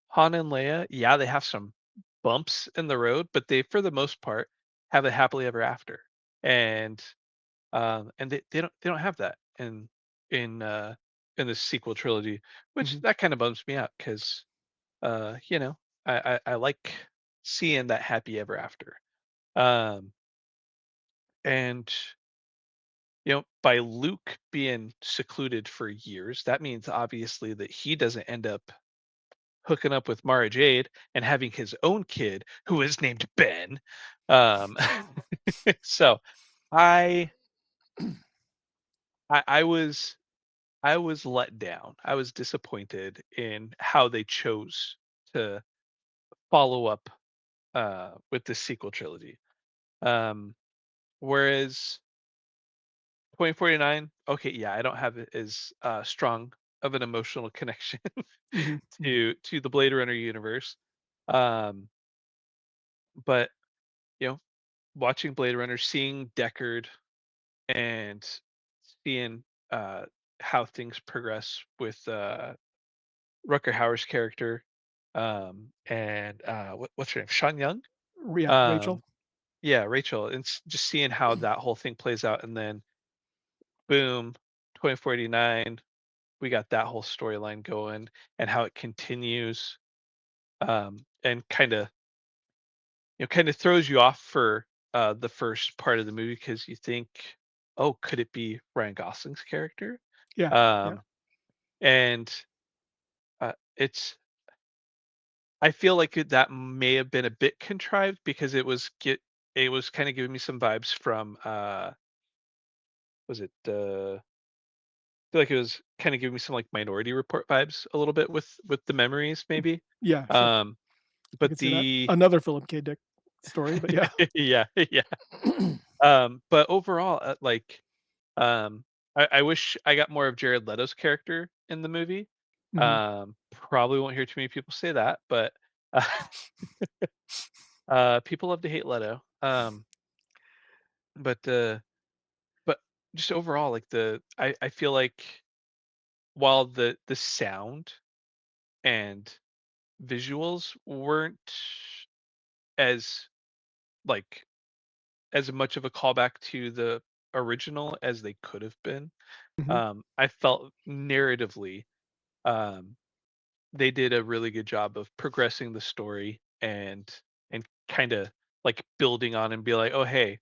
Han and Leia, yeah, they have some bumps in the road, but they for the most part have a happily ever after. And they don't have that in the sequel trilogy, which Mhm. that kind of bums me out because I like seeing that happy ever after. Um, and by Luke being secluded for years, that means obviously that he doesn't end up hooking up with Mara Jade and having his own kid who is named Ben. Um, so I I was I was let down. I was disappointed in how they chose to follow up with the sequel trilogy. Um, whereas 2049, okay, yeah, I don't have it as strong of an emotional connection Mhm, mhm. to the Blade Runner universe. Um, but you know, watching Blade Runner, seeing Deckard, and seeing uh, how things progress with Rucker Hauer's character, and what's her name, Sean Young. Yeah, Rachel. Um, yeah, Rachel, and just seeing how that whole thing plays out, and then boom, 2049, we got that whole storyline going, and how it continues, and kind of throws you off for the first part of the movie because you think, oh, could it be Ryan Gosling's character? Yeah, yeah. Um, and it's I feel like that may have been a bit contrived because it was kind of giving me some vibes from was it I feel like it was kind of giving me some like Minority Report vibes a little bit with the memories maybe. Yeah, sure. Um, I but could see that. the Another Philip K. Dick story, but yeah. yeah, yeah. But overall, um, I wish I got more of Jared Leto's character in the movie. Mhm. Probably won't hear too many people say that, but uh, people love to hate Leto. But but just overall, like I feel like while the sound and visuals weren't as like as much of a callback to the original as they could have been, Mhm. I felt narratively, um, they did a really good job of progressing the story and kind of like building on and be like, oh hey,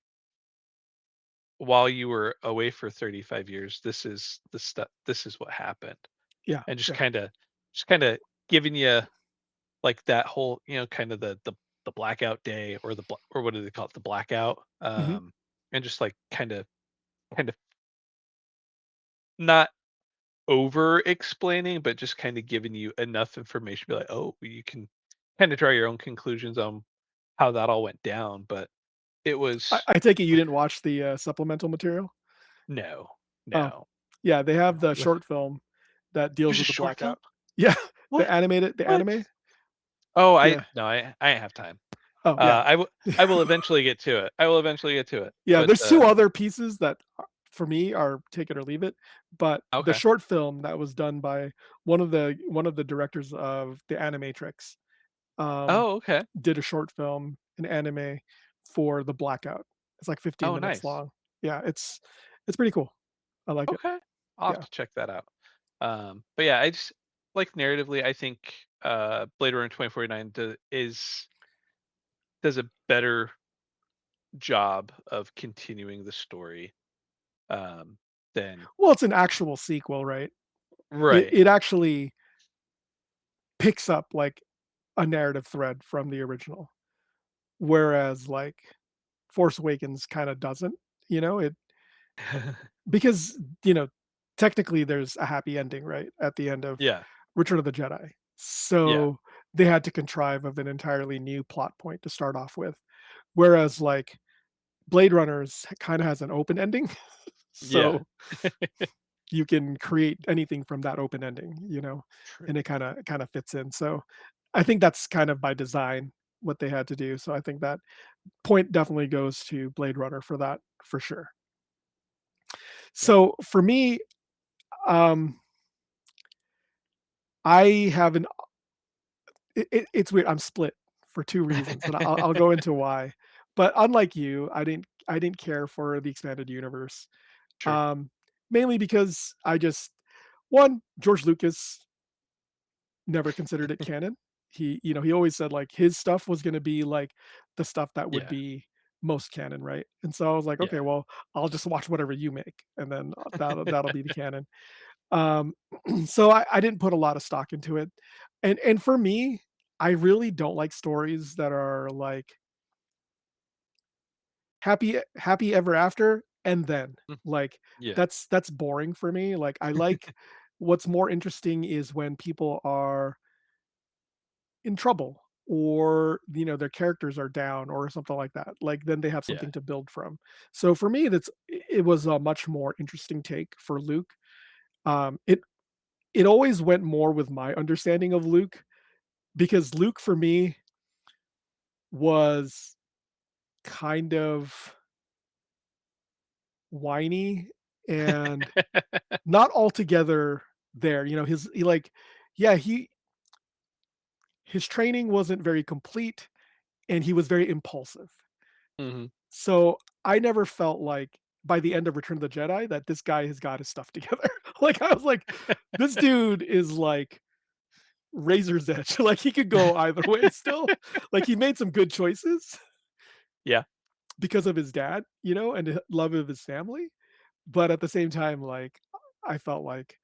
while you were away for 35 years, this is the stuff. This is what happened, Yeah, and yeah. just kind of giving you like that whole, kind of the blackout day or or what do they call it, the blackout, Mhm. and just like kind of not over explaining, but just kind of giving you enough information, be like, oh, you can kind of draw your own conclusions on how that all went down. But it was I take it you didn't watch the, supplemental material? no, Oh, no, yeah, they have the no. short film that deals There's a with the short film. blackout. Yeah, What? the What? anime? Oh, I Yeah. no, I ain't have time. Oh, yeah. I will eventually get to it. I will eventually get to it. Yeah, But there's 2 other pieces that for me are take it or leave it, but the okay. short film that was done by one of the directors of the Animatrix, um, Oh, okay. did a short film, an anime for the blackout. It's like 15 Oh, minutes nice. long. Yeah, it's pretty cool. I like it. Okay. I'll have Yeah. to check that out. But yeah, I just like narratively, I think Blade Runner 2049 does a better job of continuing the story um than Well, it's an actual sequel, right? It right. it actually picks up, like, a narrative thread from the original, whereas, like, Force Awakens kinda doesn't, it because, technically there's a happy ending, right, at the end of Yeah. Return of the Jedi. Yeah. So, they had to contrive of an entirely new plot point to start off with, whereas, like, Blade Runner's kinda has an open ending, Yeah. so you can create anything from that open ending, True. and it kinda fits in, so I think that's kind of by design what they had to do, so I think that point definitely goes to Blade Runner for that, for sure. Yeah. So, for me, um, I have an it's weird, I'm split for 2 reasons, and I'll go into why. But unlike you, I didn't care for the expanded universe, Sure. um, mainly because I just 1, George Lucas never considered it canon. He always said, like, his stuff was gonna be, like, the stuff that would Yeah. be most canon, right? And so I was like, "Okay, Yeah. well, I'll just watch whatever you make, and then, that'll be the canon." Um, so I didn't put a lot of stock into it. And for me, I really don't like stories that are, like, happy ever after, and then. Mm, Like, yeah. that's boring for me. Like, I like what's more interesting is when people are in trouble or their characters are down or something like that, like then they have Yeah. something to build from. So for me, it was a much more interesting take for Luke. It always went more with my understanding of Luke, because Luke for me was kind of whiny and not altogether there. Yeah, his training wasn't very complete, and he was very impulsive. Mhm. So, I never felt like by the end of Return of the Jedi that this guy has got his stuff together. Like, I was like, "This dude is, like, razor's edge." Like, he could go either way still. Like, he made some good choices Yeah. because of his dad, and the love of his family, but at the same time, like, I felt like,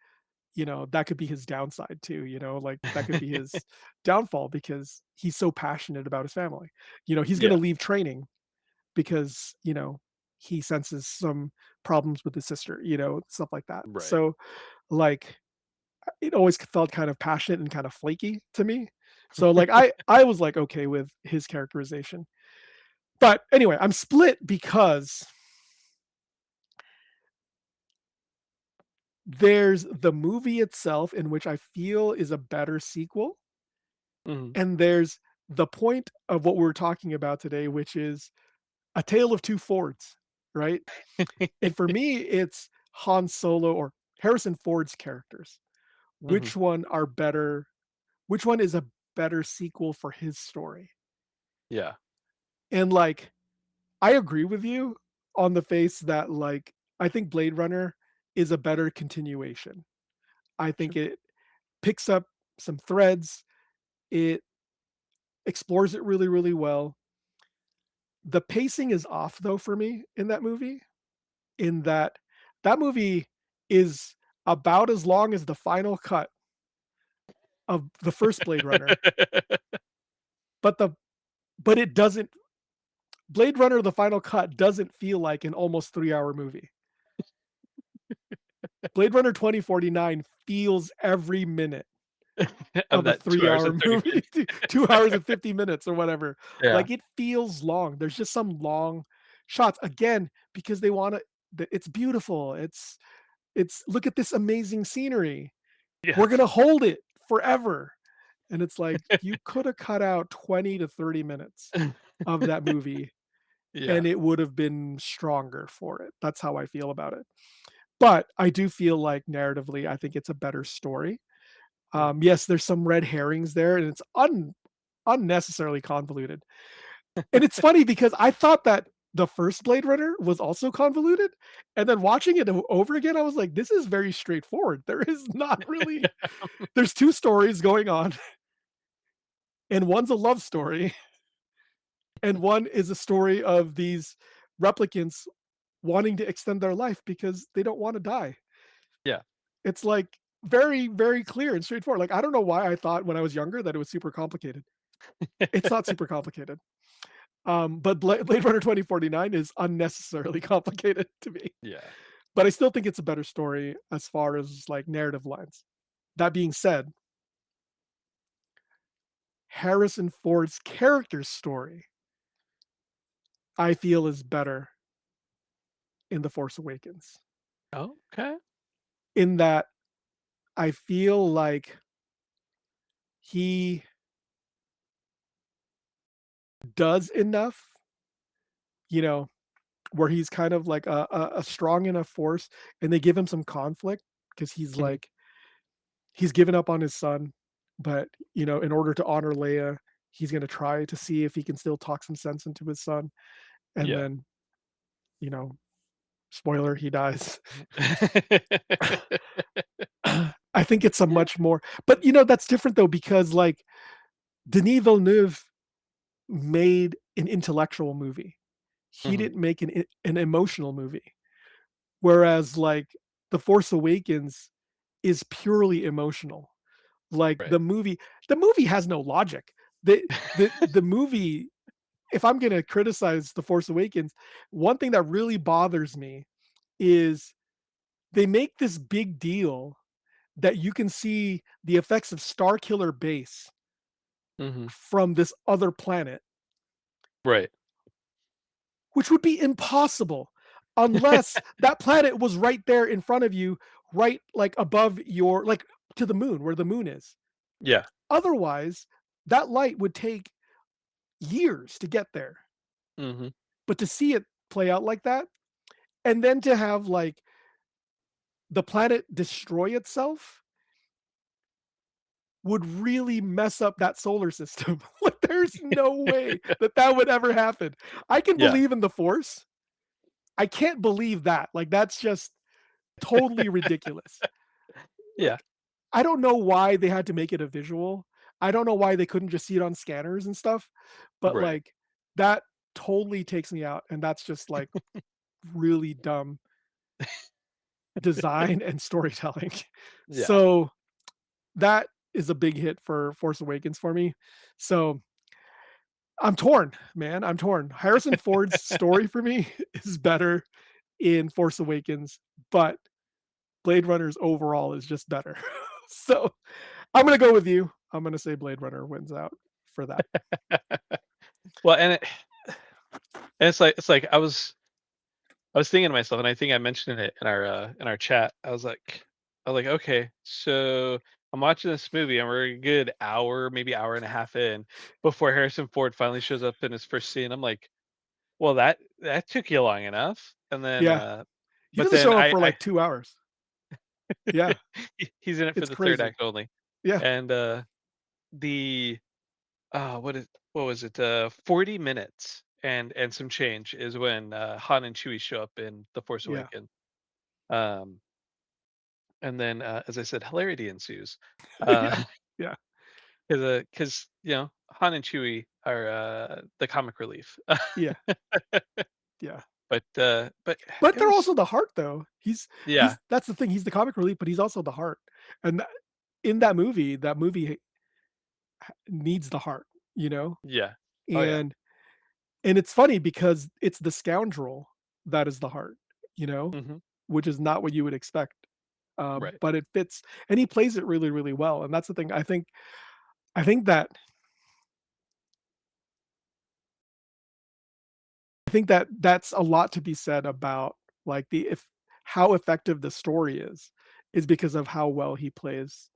that could be his downside too, like, that could be his downfall because he's so passionate about his family. He's gonna Yeah. leave training because he senses some problems with his sister, stuff like that. Right. So, like, it always felt kind of passionate and kind of flaky to me. So, like, I was like okay with his characterization. But anyway, I'm split because there's the movie itself, in which I feel is a better sequel, Mhm. and there's the point of what we're talking about today, which is A Tale of Two Fords, right? And for me, it's Han Solo or Harrison Ford's characters. Mhm. Which one are better? Which one is a better sequel for his story? Yeah. And, like, I agree with you on the face that, like, I think Blade Runner is a better continuation. I think Sure. it picks up some threads. It explores it really, really well. The pacing is off though for me in that movie, in that that movie is about as long as the final cut of the first Blade Runner, but the but it doesn't Blade Runner the final cut doesn't feel like an almost 3-hour movie. Blade Runner 2049 feels every minute Of of a that 2 hours 3-hour and 30 movie, minutes. 2 hours and 50 minutes or whatever. Yeah. Like, it feels long. There's just some long shots, again, because they wanna it's beautiful. It's, "Look at this amazing scenery. We're Yes. gonna hold it forever." And it's like, you coulda cut out 20 to 30 minutes of that movie, Yeah. and it would have been stronger for it. That's how I feel about it. But I do feel like narratively, I think it's a better story. Mhm. Yes, there's some red herrings there, and it's unnecessarily convoluted. And it's funny because I thought that the first Blade Runner was also convoluted, and then watching it over again, I was like, "This is very straightforward." There is not really there's 2 stories going on, and one's a love story, and one is a story of these replicants wanting to extend their life because they don't wanna die. Yeah. It's, like, very, very clear and straightforward. Like, I don't know why I thought when I was younger that it was super complicated. It's not super complicated. But Blade Runner 2049 is unnecessarily complicated to me. Yeah. But I still think it's a better story as far as, like, narrative lines. That being said, Harrison Ford's character story, I feel is better in The Force Awakens. Okay. In that I feel like he does enough, you know, where he's kind of like a strong enough force, and they give him some conflict because he's Mhm. like he's given up on his son, but, in order to honor Leia, he's gonna try to see if he can still talk some sense into his son, and Yeah. then, you know, spoiler, he dies. I think it's a Yeah. much more but, that's different though because, like, Denis Villeneuve made an intellectual movie. He Mhm. didn't make an emotional movie, whereas, like, The Force Awakens is purely emotional. Like, Right. the movie has no logic. The movie if I'm gonna criticize The Force Awakens, one thing that really bothers me is they make this big deal that you can see the effects of Starkiller Base Mhm. from this other planet, Right. which would be impossible unless that planet was right there in front of you, right, like, above your like, to the moon, where the moon is. Yeah. Otherwise, that light would take years to get there. Mhm. But to see it play out like that, and then to have, like, the planet destroy itself would really mess up that solar system. Like, there's no way that that would ever happen. I can Yeah. believe in the Force. I can't believe that. Like, that's just totally ridiculous. Yeah. Like, I don't know why they had to make it a visual. I don't know why they couldn't just see it on scanners and stuff, but, Right. like, that totally takes me out, and that's just, like, really dumb design and storytelling. Yeah. So, that is a big hit for Force Awakens for me. So, I'm torn, man, I'm torn. Harrison Ford's story for me is better in Force Awakens, but Blade Runner's overall is just better. So, I'm gonna go with you. I'm gonna say Blade Runner wins out for that. Well, and it's like I was thinking to myself, and I think I mentioned it in our chat. I was like, okay, so I'm watching this movie, and we're a good hour, maybe hour and a half in, before Harrison Ford finally shows up in his first scene. I'm like, well, that took you long enough. And then, Yeah, he but doesn't then show up for, I like, 2 hours. Yeah, he's in it for it's the third crazy. act only, Yeah, and the what was it? 40 minutes and some change is when Han and Chewie show up in The Force yeah, Awakens. Um, and then, as I said, hilarity ensues. yeah. Uh, Yeah. Because Han and Chewie are the comic relief. Yeah. Yeah. But But it they're was also the heart though. yeah, He's that's the thing, he's the comic relief, but he's also the heart. And in that movie needs the heart, you know? yeah. Oh yeah. And it's funny because it's the scoundrel that is the heart, you know, Hmm. which is not what you would expect. Right. But it fits, and he plays it really, really well. And that's the thing. I think that that's a lot to be said about like the if how effective the story is because of how well he plays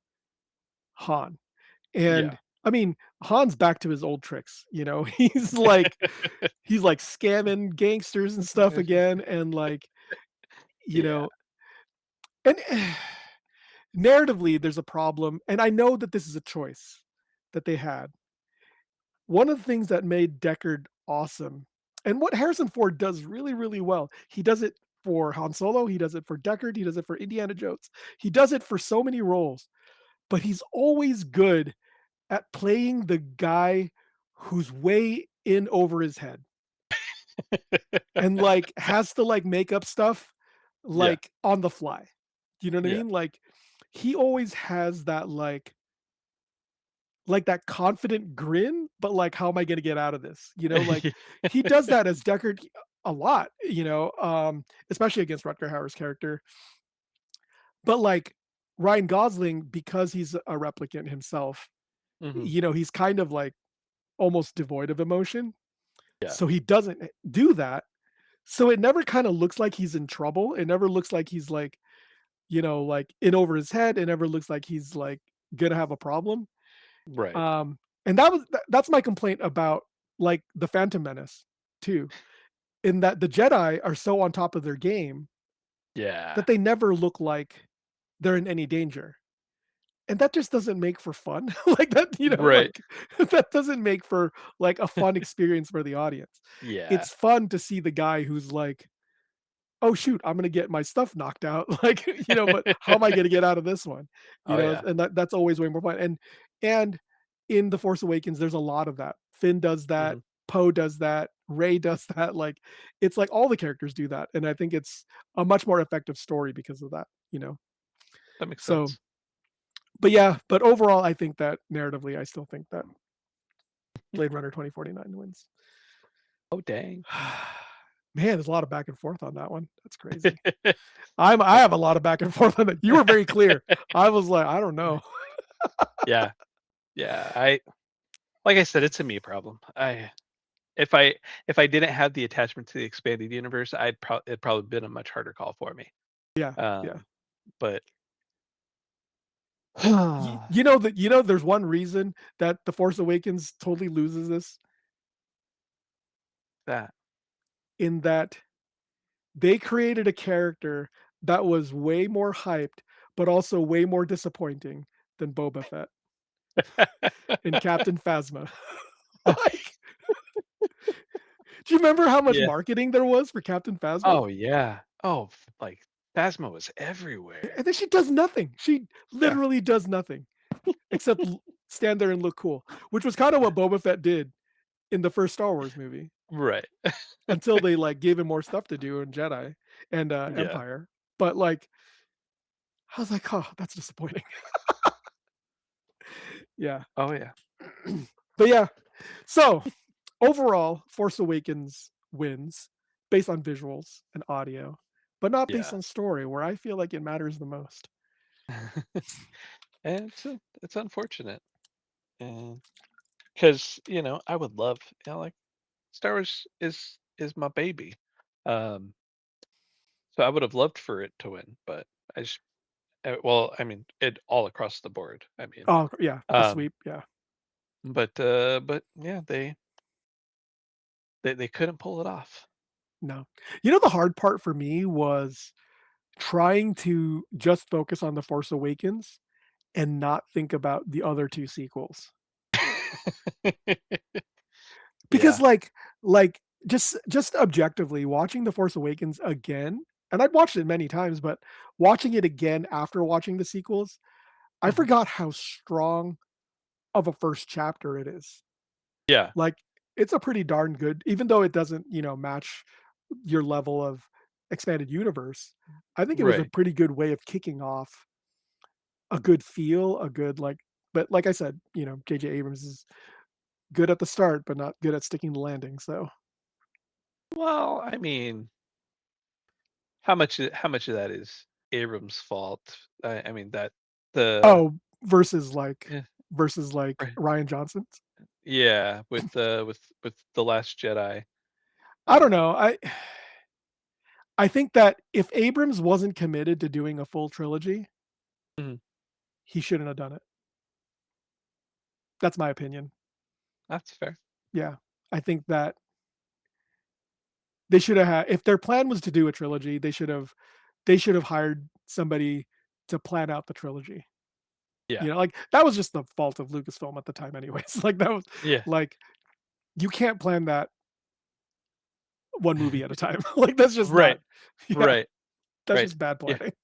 Han. Yeah. And I mean, Han's back to his old tricks, you know. He's like scamming gangsters and stuff again, and like, you Yeah. know, and narratively there's a problem, and I know that this is a choice that they had. One of the things that made Deckard awesome, and what Harrison Ford does really, really well, he does it for Han Solo, he does it for Deckard, he does it for Indiana Jones. He does it for so many roles, but he's always good at playing the guy who's way in over his head and like has to like make up stuff Yeah. like on the fly. You know what I Yeah. mean? Like he always has that like that confident grin, but like how am I going to get out of this? You know, like he does that as Deckard a lot, you know, especially against Rutger Hauer's character. But like Ryan Gosling, because he's a replicant himself, Hmm. you know, he's kind of like almost devoid of emotion. Yeah. So he doesn't do that. So it never kind of looks like he's in trouble. It never looks like he's like, you know, like in over his head. It never looks like he's like gonna have a problem. Right. And that's my complaint about like the Phantom Menace too, in that the Jedi are so on top of their game Yeah. that they never look like they're in any danger. And that just doesn't make for fun. Like that, you know, Right. like that doesn't make for like a fun experience for the audience. Yeah. It's fun to see the guy who's like, "Oh shoot, I'm gonna get my stuff knocked out." Like, you know, but how am I gonna get out of this one? You Oh know, yeah. and that's always way more fun. And in The Force Awakens, there's a lot of that. Finn does that, Hmm. Poe does that, Ray does that. Like, it's like all the characters do that, and I think it's a much more effective story because of that. You know, That makes so sense. but yeah, but overall, I think that narratively, I still think that Blade Runner 2049 wins. Oh dang. Man, there's a lot of back and forth on that one. That's crazy. I have a lot of back and forth on that. You were very clear. I was like, I don't know. Yeah. Yeah. Like I said, it's a me problem. If I if I didn't have the attachment to the expanded universe, it'd probably been a much harder call for me. Yeah, yeah. Um, but You know that there's one reason that The Force Awakens totally loses this that in that they created a character that was way more hyped, but also way more disappointing than Boba Fett in Captain Phasma. Like, do you remember how much yeah. marketing there was for Captain Phasma? Oh yeah. Oh, like Phasma was everywhere. And then she does nothing. She Yeah. literally does nothing except stand there and look cool, which was kind of what Boba Fett did in the first Star Wars movie Right. until they like gave him more stuff to do in Jedi and Yeah. Empire. But like, I was like, oh, that's disappointing. Yeah. Oh yeah. But yeah. So overall, Force Awakens wins based on visuals and audio, but not based Yeah. on story, where I feel like it matters the most. And it's unfortunate. And because I would love, like Star Wars is my baby. Um, so I would have loved for it to win, but I just well, I mean, it all across the board. I mean, Oh yeah, the um, sweep. Yeah. but yeah, they couldn't pull it off. No. You know, the hard part for me was trying to just focus on The Force Awakens and not think about the other 2 sequels. Because, Yeah. like, just objectively, watching The Force Awakens again, and I've watched it many times, but watching it again after watching the sequels, I Mhm. forgot how strong of a first chapter it is. Yeah. Like, it's a pretty darn good, even though it doesn't, match your level of expanded universe, I think it was a Right. pretty good way of kicking off a good feel, a good, like, but like I said, J.J. Abrams is good at the start, but not good at sticking the landing, so. Well, I mean, how much of that is Abrams' fault? I mean that the Oh, versus, like eh, right. Ryan Johnson's? Yeah, with The Last Jedi. I don't Uh, know, I think that if Abrams wasn't committed to doing a full trilogy, mhm, he shouldn't have done it. That's my opinion. that's fair. Yeah. I think that they should have had, if their plan was to do a trilogy, they should have hired somebody to plan out the trilogy. Yeah. Like, that was just the fault of Lucasfilm at the time anyways. Like, that was Yeah. like, you can't plan that one movie at a time. Like, that's just not. Right. Yeah, Right. that's Right. just bad Yeah. planning.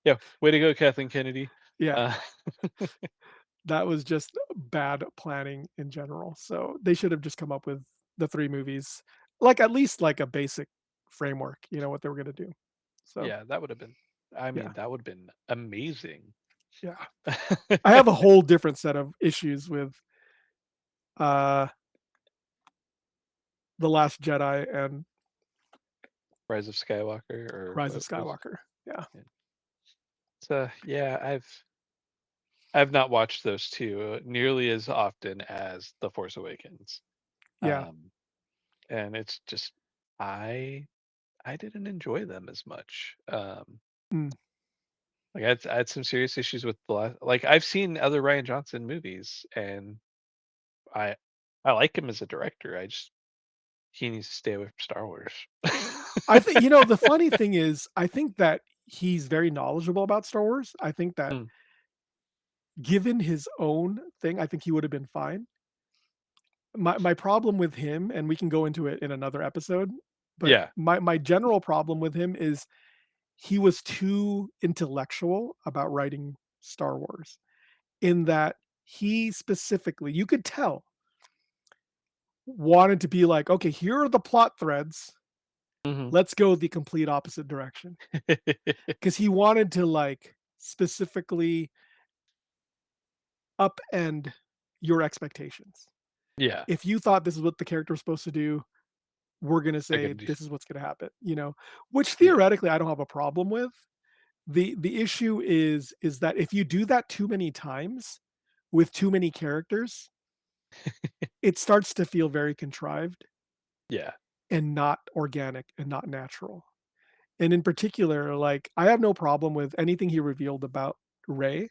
Yeah. Way to go, Kathleen Kennedy. Yeah, Uh, that was just bad planning in general. So, they should have just come up with the 3 movies, like, at least, like, a basic framework, what they were gonna do. So, yeah, that would have been I yeah, mean, that would have been amazing. yeah. I have a whole different set of issues with, uh, The Last Jedi and Rise of Skywalker or Rise of what was Skywalker. Yeah, it? So, yeah, I've not watched those 2 nearly as often as The Force Awakens. yeah. Um, and it's just I I didn't enjoy them as much. Mm. Like I had some serious issues with the last like I've seen other Ryan Johnson movies and I I like him as a director. I just he needs to stay away from Star Wars. I think, the funny thing is, I think that he's very knowledgeable about Star Wars. I think that Mm, given his own thing, I think he would have been fine. My problem with him, and we can go into it in another episode, but yeah. my general problem with him is he was too intellectual about writing Star Wars, in that he specifically, you could tell, wanted to be like, "Okay, here are the plot threads. Mhm. Let's go the complete opposite direction." Because he wanted to, like, specifically upend your expectations. Yeah. If you thought this is what the character was supposed to do, we're gonna They're say gonna do this is what's gonna happen, which yeah. theoretically I don't have a problem with. The issue is that if you do that too many times with too many characters, it starts to feel very contrived Yeah. and not organic and not natural. And in particular, like, I have no problem with anything he revealed about Rey,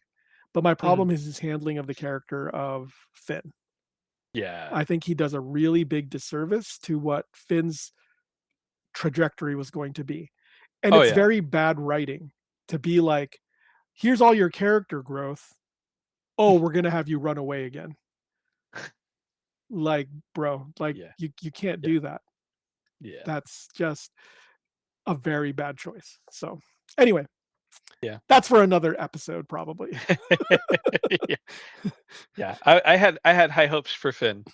but my Mhm. problem is his handling of the character of Finn. Yeah. I think he does a really big disservice to what Finn's trajectory was going to be. And Oh, it's yeah. very bad writing to be like, "Here's all your character growth. Oh, we're gonna have you run away again." Like, bro, like, Yeah. you can't Yeah. do that. Yeah. That's just a very bad choice. So, anyway, Yeah. that's for another episode probably. Yeah. Yeah. I had high hopes for Finn,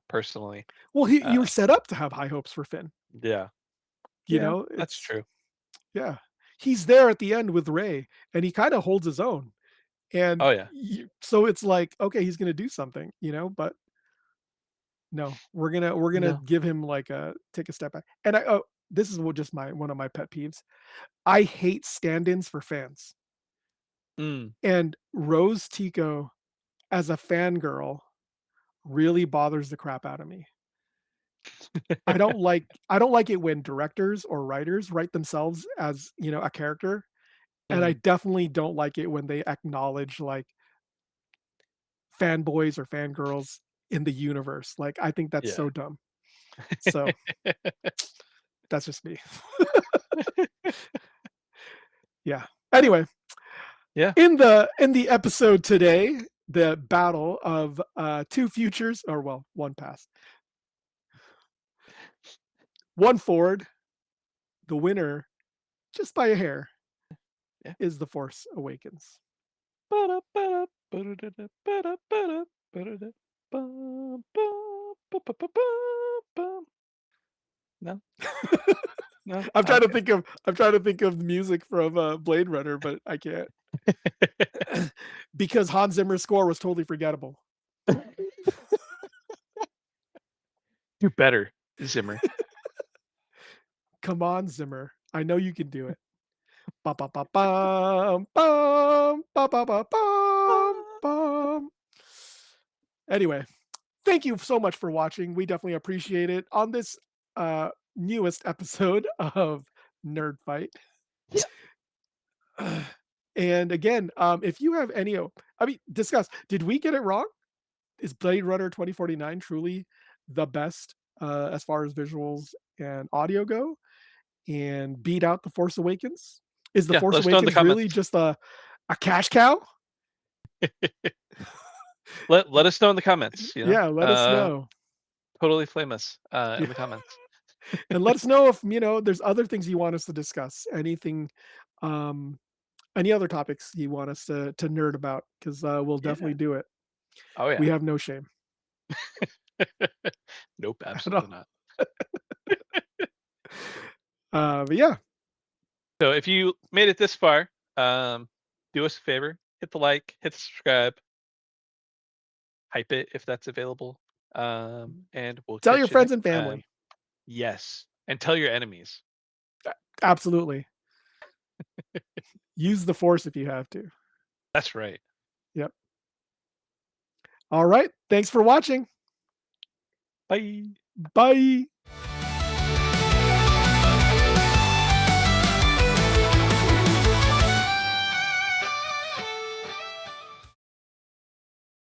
personally. Well, you're Uh, set up to have high hopes for Finn, yeah. Yeah, that's it's, true. yeah. He's there at the end with Ray, and he kinda holds his own, and Oh, yeah. so it's like, okay, he's gonna do something, but no, we're gonna No. give him, like, a take a step back, and this is what just my one of my pet peeves. I hate stand-ins for fans, Mm. and Rose Tico as a fangirl really bothers the crap out of me. I don't like it when directors or writers write themselves as, a character, and I Mhm. definitely don't like it when they acknowledge, like, fanboys or fangirls in the universe. Like, I think that's Yeah. so dumb. So, that's just me. Yeah. Anyway, Yeah. in the episode today, the battle of, 2 futures, or well, 1 past, 1 forward, the winner, just by a hair, Yeah. is The Force Awakens. Ba-da-ba-da. Ba-da-da-da, ba-da-ba-da, ba-da-da, bum, bum, ba-ba-ba-bum. No, no. I'm trying to Okay. think of music from Blade Runner, but I can't because Hans Zimmer's score was totally forgettable. Do better, Zimmer. Come on, Zimmer. I know you can do it. Ba ba ba bum bum ba ba ba bum bum. Anyway, thank you so much for watching. We definitely appreciate it on this newest episode of Nerd Fight. Yeah. And again, if you have any, I mean, discuss. Did we get it wrong? Is Blade Runner 2049 truly the best as far as visuals and audio go, and beat out The Force Awakens? Is The Yeah, Force let us know in the Awakens really comments. just a cash cow? Let us know in the comments, you know? Yeah, let us know. Totally flame us Yeah. in the comments. And let us know if there's other things you want us to discuss. Anything, any other topics you want us to nerd about? Because we'll Yeah. definitely do it. Oh We yeah. have no shame Nope, at all. absolutely not. But yeah, So if you made it this far, do us a favor, hit the like, hit the subscribe, hype it if that's available. And we'll tell your catch you friends next and time. family. Yes. And tell your enemies. Absolutely. Use the force if you have to. That's right. Yep. All right. Thanks for watching. Bye. Bye.